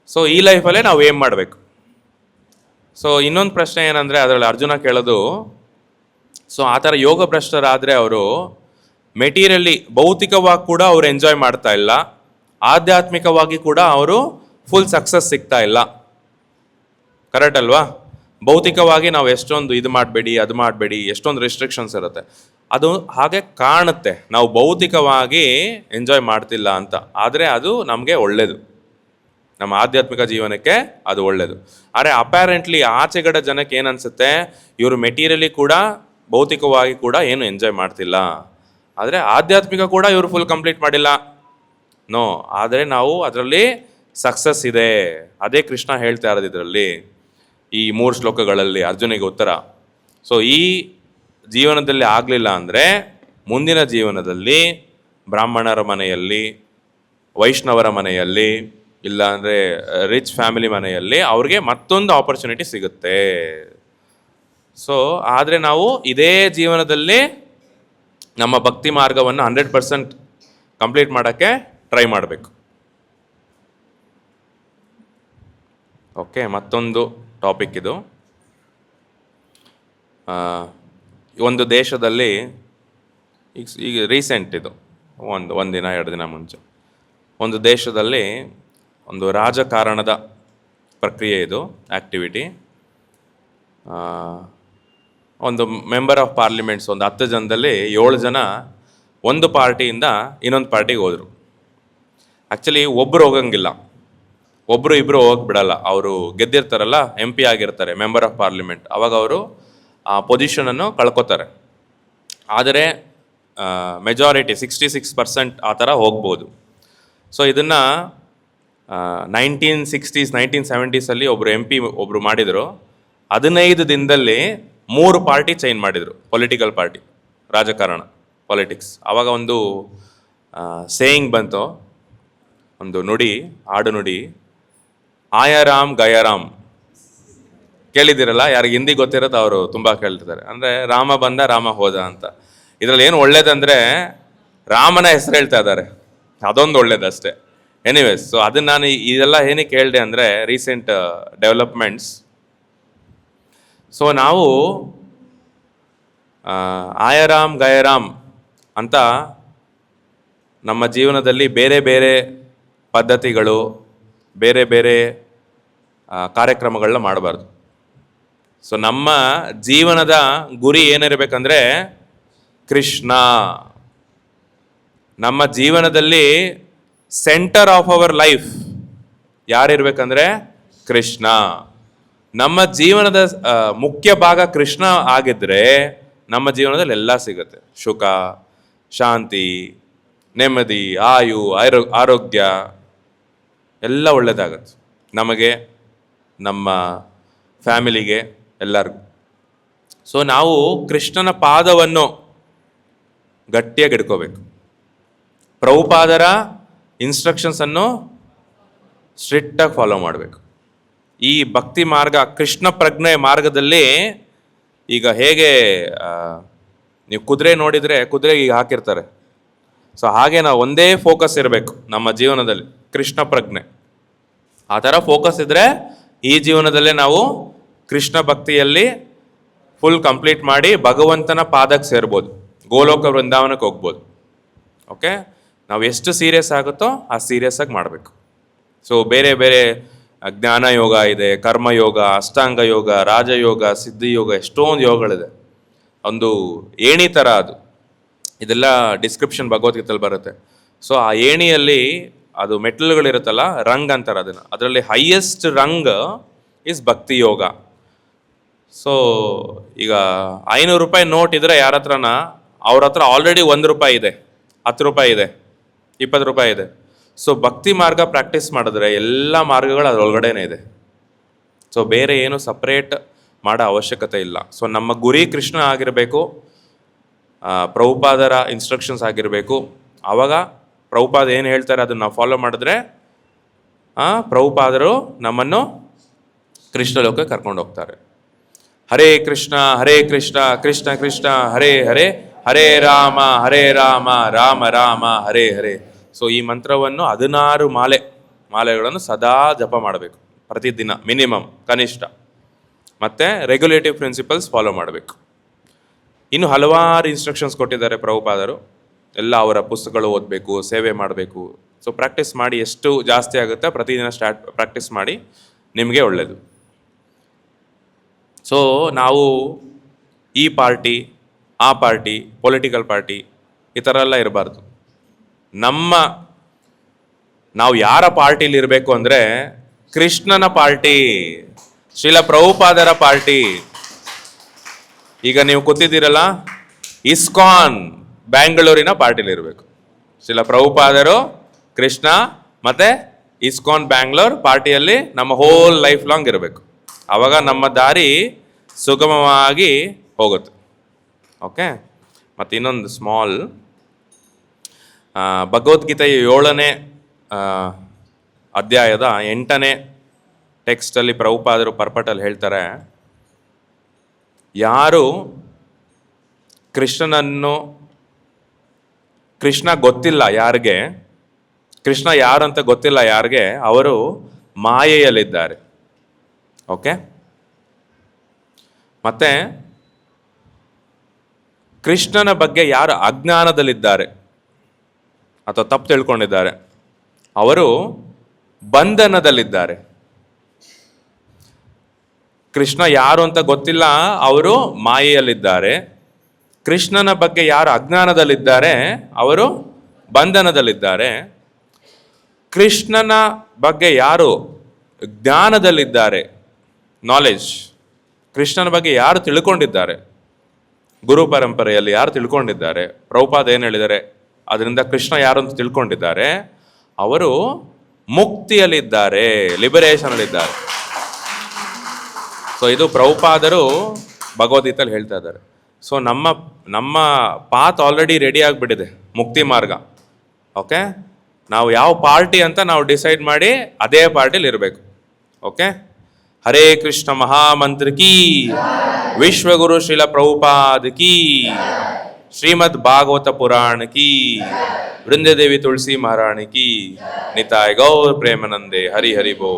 ಸೊ ಈ ಲೈಫಲ್ಲೇ ನಾವು ಏಮ್ ಮಾಡಬೇಕು. ಸೊ ಇನ್ನೊಂದು ಪ್ರಶ್ನೆ ಏನಂದರೆ, ಅದರಲ್ಲಿ ಅರ್ಜುನ ಕೇಳೋದು, ಸೊ ಆ ಥರ ಯೋಗ ಭ್ರಷ್ಟರಾದರೆ ಅವರು ಮೆಟೀರಿಯಲಿ, ಭೌತಿಕವಾಗಿ ಕೂಡ ಅವರು ಎಂಜಾಯ್ ಮಾಡ್ತಾ ಇಲ್ಲ, ಆಧ್ಯಾತ್ಮಿಕವಾಗಿ ಕೂಡ ಅವರು ಫುಲ್ ಸಕ್ಸಸ್ ಸಿಗ್ತಾ ಇಲ್ಲ. ಕರೆಕ್ಟ್ ಅಲ್ವಾ? ಭೌತಿಕವಾಗಿ ನಾವು ಎಷ್ಟೊಂದು ಇದು ಮಾಡಬೇಡಿ, ಅದು ಮಾಡಬೇಡಿ, ಎಷ್ಟೊಂದು ರೆಸ್ಟ್ರಿಕ್ಷನ್ಸ್ ಇರುತ್ತೆ, ಅದು ಹಾಗೆ ಕಾಣುತ್ತೆ ನಾವು ಭೌತಿಕವಾಗಿ ಎಂಜಾಯ್ ಮಾಡ್ತಿಲ್ಲ ಅಂತ. ಆದರೆ ಅದು ನಮಗೆ ಒಳ್ಳೆಯದು, ನಮ್ಮ ಆಧ್ಯಾತ್ಮಿಕ ಜೀವನಕ್ಕೆ ಅದು ಒಳ್ಳೆಯದು. ಆದರೆ ಅಪ್ಯಾರೆಂಟ್ಲಿ ಆಚೆಗಡೆ ಜನಕ್ಕೆ ಏನು ಅನಿಸುತ್ತೆ, ಇವರು ಮೆಟೀರಿಯಲಿ ಕೂಡ ಭೌತಿಕವಾಗಿ ಕೂಡ ಏನು ಎಂಜಾಯ್ ಮಾಡ್ತಿಲ್ಲ, ಆದರೆ ಆಧ್ಯಾತ್ಮಿಕ ಕೂಡ ಇವರು ಫುಲ್ ಕಂಪ್ಲೀಟ್ ಮಾಡಿಲ್ಲ. ನೋ, ಆದರೆ ನಾವು ಅದರಲ್ಲಿ ಸಕ್ಸಸ್ ಇದೆ. ಅದೇ ಕೃಷ್ಣ ಹೇಳ್ತಾ ಇರೋದು ಇದರಲ್ಲಿ, ಈ 3 ಶ್ಲೋಕಗಳಲ್ಲಿ ಅರ್ಜುನಿಗೆ ಉತ್ತರ. ಸೊ ಈ ಜೀವನದಲ್ಲಿ ಆಗಲಿಲ್ಲ ಅಂದರೆ ಮುಂದಿನ ಜೀವನದಲ್ಲಿ ಬ್ರಾಹ್ಮಣರ ಮನೆಯಲ್ಲಿ, ವೈಷ್ಣವರ ಮನೆಯಲ್ಲಿ, ಇಲ್ಲ ಅಂದರೆ ರಿಚ್ ಫ್ಯಾಮಿಲಿ ಮನೆಯಲ್ಲಿ ಅವ್ರಿಗೆ ಮತ್ತೊಂದು ಆಪರ್ಚುನಿಟಿ ಸಿಗುತ್ತೆ. ಸೊ ಆದರೆ ನಾವು ಇದೇ ಜೀವನದಲ್ಲಿ ನಮ್ಮ ಭಕ್ತಿ ಮಾರ್ಗವನ್ನು 100% ಕಂಪ್ಲೀಟ್ ಮಾಡೋಕ್ಕೆ ಟ್ರೈ ಮಾಡಬೇಕು. ಓಕೆ, ಮತ್ತೊಂದು ಟಾಪಿಕ್ ಇದು. ಒಂದು ದೇಶದಲ್ಲಿ ಈಗ ರೀಸೆಂಟ್ ಇದು, ಒಂದು ದಿನ 2 ದಿನ ಮುಂಚೆ ಒಂದು ದೇಶದಲ್ಲಿ ಒಂದು ರಾಜಕಾರಣದ ಪ್ರಕ್ರಿಯೆ ಇದು, ಆ್ಯಕ್ಟಿವಿಟಿ. ಒಂದು ಮೆಂಬರ್ ಆಫ್ ಪಾರ್ಲಿಮೆಂಟ್ಸ್, ಒಂದು 10 ಜನದಲ್ಲಿ 7 ಜನ ಒಂದು ಪಾರ್ಟಿಯಿಂದ ಇನ್ನೊಂದು ಪಾರ್ಟಿಗೆ ಹೋದರು. ಆ್ಯಕ್ಚುಲಿ ಒಬ್ಬರು ಹೋಗಂಗಿಲ್ಲ, ಒಬ್ಬರು ಇಬ್ಬರು ಹೋಗಕ್ಕೆ ಬಿಡಲ್ಲ. ಅವರು ಗೆದ್ದಿರ್ತಾರಲ್ಲ, MP ಆಗಿರ್ತಾರೆ, ಮೆಂಬರ್ ಆಫ್ ಪಾರ್ಲಿಮೆಂಟ್, ಅವಾಗ ಅವರು ಆ ಪೊಸಿಷನನ್ನು ಕಳ್ಕೊತಾರೆ. ಆದರೆ ಮೆಜಾರಿಟಿ 66% ಆ ಥರ ಹೋಗ್ಬೋದು. ಸೊ ಇದನ್ನು 1960s 1970s ಒಬ್ಬರು MP ಒಬ್ಬರು ಮಾಡಿದರು. 15 ದಿನದಲ್ಲಿ 3 ಪಾರ್ಟಿ ಚೇಂಜ್ ಮಾಡಿದರು, ಪೊಲಿಟಿಕಲ್ ಪಾರ್ಟಿ, ರಾಜಕಾರಣ, ಪಾಲಿಟಿಕ್ಸ್. ಆವಾಗ ಒಂದು ಸೇಯಿಂಗ್ ಬಂತು, ಒಂದು ನುಡಿ, ಆಡು ನುಡಿ, ಆಯಾರಾಮ್ ಗಯಾರಾಮ್. ಕೇಳಿದ್ದೀರಲ್ಲ, ಯಾರಿಗೆ ಹಿಂದಿ ಗೊತ್ತಿರೋದು ಅವರು ತುಂಬ ಕೇಳ್ತಿದ್ದಾರೆ. ಅಂದರೆ ರಾಮ ಬಂದ ರಾಮ ಹೋದ ಅಂತ. ಇದರಲ್ಲಿ ಏನು ಒಳ್ಳೇದಂದರೆ ರಾಮನ ಹೆಸರು ಹೇಳ್ತಾ ಇದ್ದಾರೆ, ಅದೊಂದು ಒಳ್ಳೇದಷ್ಟೇ. ಎನಿವೇಸ್, ಸೊ ಅದನ್ನು ನಾನು ಇದೆಲ್ಲ ಏನಕ್ಕೆ ಹೇಳಿದೆ ಅಂದರೆ, ರೀಸೆಂಟ್ ಡೆವಲಪ್ಮೆಂಟ್ಸ್. ಸೊ ನಾವು ಆಯಾರಾಮ್ ಗಯಾರಾಮ್ ಅಂತ ನಮ್ಮ ಜೀವನದಲ್ಲಿ ಬೇರೆ ಬೇರೆ ಪದ್ಧತಿಗಳು, ಬೇರೆ ಬೇರೆ ಕಾರ್ಯಕ್ರಮಗಳನ್ನ ಮಾಡಬಾರ್ದು. ಸೊ ನಮ್ಮ ಜೀವನದ ಗುರಿ ಏನಿರಬೇಕಂದ್ರೆ ಕೃಷ್ಣ. ನಮ್ಮ ಜೀವನದಲ್ಲಿ ಸೆಂಟರ್ ಆಫ್ ಅವರ್ ಲೈಫ್ ಯಾರಿರ್ಬೇಕಂದ್ರೆ ಕೃಷ್ಣ. ನಮ್ಮ ಜೀವನದ ಮುಖ್ಯ ಭಾಗ ಕೃಷ್ಣ ಆಗಿದ್ರೆ ನಮ್ಮ ಜೀವನದಲ್ಲಿ ಎಲ್ಲ ಸಿಗುತ್ತೆ, ಸುಖ, ಶಾಂತಿ, ನೆಮ್ಮದಿ, ಆಯು, ಆರೋಗ್ಯ ಎಲ್ಲ ಒಳ್ಳೆಯದಾಗತ್ತೆ ನಮಗೆ, ನಮ್ಮ ಫ್ಯಾಮಿಲಿಗೆ, ಎಲ್ಲರಿಗೂ. ಸೊ ನಾವು ಕೃಷ್ಣನ ಪಾದವನ್ನು ಗಟ್ಟಿಯಾಗಿ ಹಿಡ್ಕೋಬೇಕು. ಪ್ರಭುಪಾದರ ಇನ್ಸ್ಟ್ರಕ್ಷನ್ಸನ್ನು ಸ್ಟ್ರಿಕ್ಟಾಗಿ ಫಾಲೋ ಮಾಡಬೇಕು. ಈ ಭಕ್ತಿ ಮಾರ್ಗ, ಕೃಷ್ಣ ಪ್ರಜ್ಞೆ ಮಾರ್ಗದಲ್ಲಿ ಈಗ ಹೇಗೆ ನೀವು ಕುದುರೆ ನೋಡಿದರೆ ಕುದುರೆಗೆ ಈಗ ಹಾಕಿರ್ತಾರೆ, ಸೊ ಹಾಗೆ ನಾವು ಒಂದೇ ಫೋಕಸ್ ಇರಬೇಕು ನಮ್ಮ ಜೀವನದಲ್ಲಿ, ಕೃಷ್ಣ ಪ್ರಜ್ಞೆ. ಆ ಥರ ಫೋಕಸ್ ಇದ್ದರೆ ಈ ಜೀವನದಲ್ಲೇ ನಾವು ಕೃಷ್ಣ ಭಕ್ತಿಯಲ್ಲಿ ಫುಲ್ ಕಂಪ್ಲೀಟ್ ಮಾಡಿ ಭಗವಂತನ ಪಾದಕ್ಕೆ ಸೇರ್ಬೋದು, ಗೋಲೋಕ ವೃಂದಾವನಕ್ಕೆ ಹೋಗ್ಬೋದು. ಓಕೆ, ನಾವು ಎಷ್ಟು ಸೀರಿಯಸ್ ಆಗುತ್ತೋ ಆ ಸೀರಿಯಸ್ ಆಗಿ ಮಾಡಬೇಕು. ಸೊ ಬೇರೆ ಬೇರೆ ಜ್ಞಾನ ಯೋಗ ಇದೆ, ಕರ್ಮಯೋಗ, ಅಷ್ಟಾಂಗ ಯೋಗ, ರಾಜಯೋಗ, ಸಿದ್ಧಿಯೋಗ, ಎಷ್ಟೊಂದು ಯೋಗಗಳಿದೆ. ಒಂದು ಏಣಿ ಥರ ಅದು, ಇದೆಲ್ಲ ಡಿಸ್ಕ್ರಿಪ್ಷನ್ ಭಗವದ್ಗೀತೆಯಲ್ಲಿ ಬರುತ್ತೆ. ಸೊ ಆ ಏಣಿಯಲ್ಲಿ ಅದು ಮೆಟ್ಲುಗಳಿರುತ್ತಲ್ಲ, ರಂಗ್ ಅಂತಾರೆ ಅದನ್ನು, ಅದರಲ್ಲಿ ಹೈಯೆಸ್ಟ್ ರಂಗ್ ಇಸ್ ಭಕ್ತಿ ಯೋಗ. ಸೊ ಈಗ 500 ರೂಪಾಯಿ ನೋಟ್ ಇದ್ರೆ ಯಾರ ಹತ್ರನ, ಅವ್ರ ಹತ್ರ ಆಲ್ರೆಡಿ 1 ರೂಪಾಯಿ ಇದೆ, ರೂಪಾಯಿ ಇದೆ, 20 ರೂಪಾಯಿ ಇದೆ. ಸೊ ಭಕ್ತಿ ಮಾರ್ಗ ಪ್ರಾಕ್ಟೀಸ್ ಮಾಡಿದ್ರೆ ಎಲ್ಲ ಮಾರ್ಗಗಳು ಅದರೊಳಗಡೆನೇ ಇದೆ. ಸೊ ಬೇರೆ ಏನು ಸಪ್ರೇಟ್ ಮಾಡೋ ಅವಶ್ಯಕತೆ ಇಲ್ಲ. ಸೊ ನಮ್ಮ ಗುರಿ ಕೃಷ್ಣ ಆಗಿರಬೇಕು, ಪ್ರಭುಪಾದರ ಇನ್ಸ್ಟ್ರಕ್ಷನ್ಸ್ ಆಗಿರಬೇಕು. ಆವಾಗ ಪ್ರಭುಪಾದ ಏನು ಹೇಳ್ತಾರೆ ಅದನ್ನು ನಾವು ಫಾಲೋ ಮಾಡಿದ್ರೆ ಪ್ರಭುಪಾದರು ನಮ್ಮನ್ನು ಕೃಷ್ಣ ಲೋಕಕ್ಕೆ ಕರ್ಕೊಂಡು ಹೋಗ್ತಾರೆ. ಹರೇ ಕೃಷ್ಣ ಕೃಷ್ಣ ಕೃಷ್ಣ ಹರೇ ಹರೇ, ಹರೇ ರಾಮ ರಾಮ ರಾಮ ಹರೇ ಹರೇ. ಸೊ ಈ ಮಂತ್ರವನ್ನು 16 ಮಾಲೆಗಳನ್ನು ಸದಾ ಜಪ ಮಾಡಬೇಕು ಪ್ರತಿದಿನ, ಮಿನಿಮಮ್ ಕನಿಷ್ಠ. ಮತ್ತು ರೆಗ್ಯುಲೇಟಿವ್ ಪ್ರಿನ್ಸಿಪಲ್ಸ್ ಫಾಲೋ ಮಾಡಬೇಕು. ಇನ್ನು ಹಲವಾರು ಇನ್ಸ್ಟ್ರಕ್ಷನ್ಸ್ ಕೊಟ್ಟಿದ್ದಾರೆ ಪ್ರಭುಪಾದರು. ಎಲ್ಲ ಅವರ ಪುಸ್ತಕಗಳು ಓದಬೇಕು, ಸೇವೆ ಮಾಡಬೇಕು. ಸೊ ಪ್ರಾಕ್ಟೀಸ್ ಮಾಡಿ, ಎಷ್ಟು ಜಾಸ್ತಿ ಆಗುತ್ತೆ ಪ್ರತಿದಿನ ಪ್ರಾಕ್ಟೀಸ್ ಮಾಡಿ, ನಿಮಗೆ ಒಳ್ಳೆಯದು. ಸೊ ನಾವು ಈ ಪಾರ್ಟಿ ಆ ಪಾರ್ಟಿ, ಪೊಲಿಟಿಕಲ್ ಪಾರ್ಟಿ ಈ ಥರ ಎಲ್ಲ ಇರಬಾರ್ದು. ನಾವು ಯಾರ ಪಾರ್ಟಿಲಿ ಇರಬೇಕು ಅಂದರೆ ಕೃಷ್ಣನ ಪಾರ್ಟಿ, ಶ್ರೀಲ ಪ್ರಭುಪಾದರ ಪಾರ್ಟಿ. ಈಗ ನೀವು ಕೂತಿದ್ದೀರಲ್ಲ, ಇಸ್ಕಾನ್ ಬ್ಯಾಂಗ್ಳೂರಿನ ಪಾರ್ಟಿಲಿ ಇರಬೇಕು. ಶ್ರೀಲ ಪ್ರಭುಪಾದರು, ಕೃಷ್ಣ ಮತ್ತು ಇಸ್ಕಾನ್ ಬ್ಯಾಂಗ್ಳೂರ್ ಪಾರ್ಟಿಯಲ್ಲಿ ನಮ್ಮ ಹೋಲ್ ಲೈಫ್ ಲಾಂಗ್ ಇರಬೇಕು. ಆವಾಗ ನಮ್ಮ ದಾರಿ ಸುಗಮವಾಗಿ ಹೋಗುತ್ತೆ. ಓಕೆ. ಮತ್ತು ಇನ್ನೊಂದು ಸ್ಮಾಲ್, ಭಗವದ್ಗೀತೆಯ 7ನೇ ಅಧ್ಯಾಯದ 8ನೇ ಟೆಕ್ಸ್ಟಲ್ಲಿ ಪ್ರಭುಪಾದರು ಪರ್ಪಟಲ್ಲಿ ಹೇಳ್ತಾರೆ, ಯಾರು ಕೃಷ್ಣ ಗೊತ್ತಿಲ್ಲ ಯಾರಿಗೆ, ಕೃಷ್ಣ ಯಾರಂತ ಗೊತ್ತಿಲ್ಲ ಯಾರಿಗೆ, ಅವರು ಮಾಯೆಯಲ್ಲಿದ್ದಾರೆ. ಓಕೆ. ಮತ್ತೆ ಕೃಷ್ಣನ ಬಗ್ಗೆ ಯಾರು ಅಜ್ಞಾನದಲ್ಲಿದ್ದಾರೆ ಅಥವಾ ತಪ್ಪು ತಿಳ್ಕೊಂಡಿದ್ದಾರೆ, ಅವರು ಬಂಧನದಲ್ಲಿದ್ದಾರೆ. ಕೃಷ್ಣ ಯಾರು ಅಂತ ಗೊತ್ತಿಲ್ಲ, ಅವರು ಮಾಯೆಯಲ್ಲಿದ್ದಾರೆ. ಕೃಷ್ಣನ ಬಗ್ಗೆ ಯಾರು ಅಜ್ಞಾನದಲ್ಲಿದ್ದಾರೆ, ಅವರು ಬಂಧನದಲ್ಲಿದ್ದಾರೆ. ಕೃಷ್ಣನ ಬಗ್ಗೆ ಯಾರು ಜ್ಞಾನದಲ್ಲಿದ್ದಾರೆ, ನಾಲೆಜ್, ಕೃಷ್ಣನ ಬಗ್ಗೆ ಯಾರು ತಿಳ್ಕೊಂಡಿದ್ದಾರೆ, ಗುರು ಪರಂಪರೆಯಲ್ಲಿ ಯಾರು ತಿಳ್ಕೊಂಡಿದ್ದಾರೆ, ಪ್ರಭುಪಾದ ಏನು ಹೇಳಿದ್ದಾರೆ ಅದರಿಂದ ಕೃಷ್ಣ ಯಾರು ಅಂತ ತಿಳ್ಕೊಂಡಿದ್ದಾರೆ, ಅವರು ಮುಕ್ತಿಯಲ್ಲಿದ್ದಾರೆ, ಲಿಬರೇಷನಲ್ಲಿದ್ದಾರೆ. ಸೊ ಇದು ಪ್ರಭುಪಾದರು ಭಗವದ್ಗೀತೆಯಲ್ಲಿ ಹೇಳ್ತಾ ಇದ್ದಾರೆ. ಸೊ ನಮ್ಮ ಪಾತ್ ಆಲ್ರೆಡಿ ರೆಡಿ ಆಗಿಬಿಟ್ಟಿದೆ, ಮುಕ್ತಿ ಮಾರ್ಗ. ಓಕೆ. ನಾವು ಯಾವ ಪಾರ್ಟಿ ಅಂತ ನಾವು ಡಿಸೈಡ್ ಮಾಡಿ ಅದೇ ಪಾರ್ಟಿಲಿ ಇರಬೇಕು. ಓಕೆ. ಹರೇ ಕೃಷ್ಣ ಮಹಾಮಂತ್ರ ಕೀ, ವಿಶ್ವಗುರು ಶ್ರೀಲ ಪ್ರಭುಪಾದ ಕೀ, ಶ್ರೀಮದ್ ಭಾಗವತ ಪುರಾಣ ಕೀ, ವೃಂದದೇವಿ ತುಳಸಿ ಮಹಾರಾಣಿ ಕೀ, ನಿತಾಯ್ ಗೌರ್ ಪ್ರೇಮಾನಂದೇ, ಹರಿ ಹರಿ ಬೋ.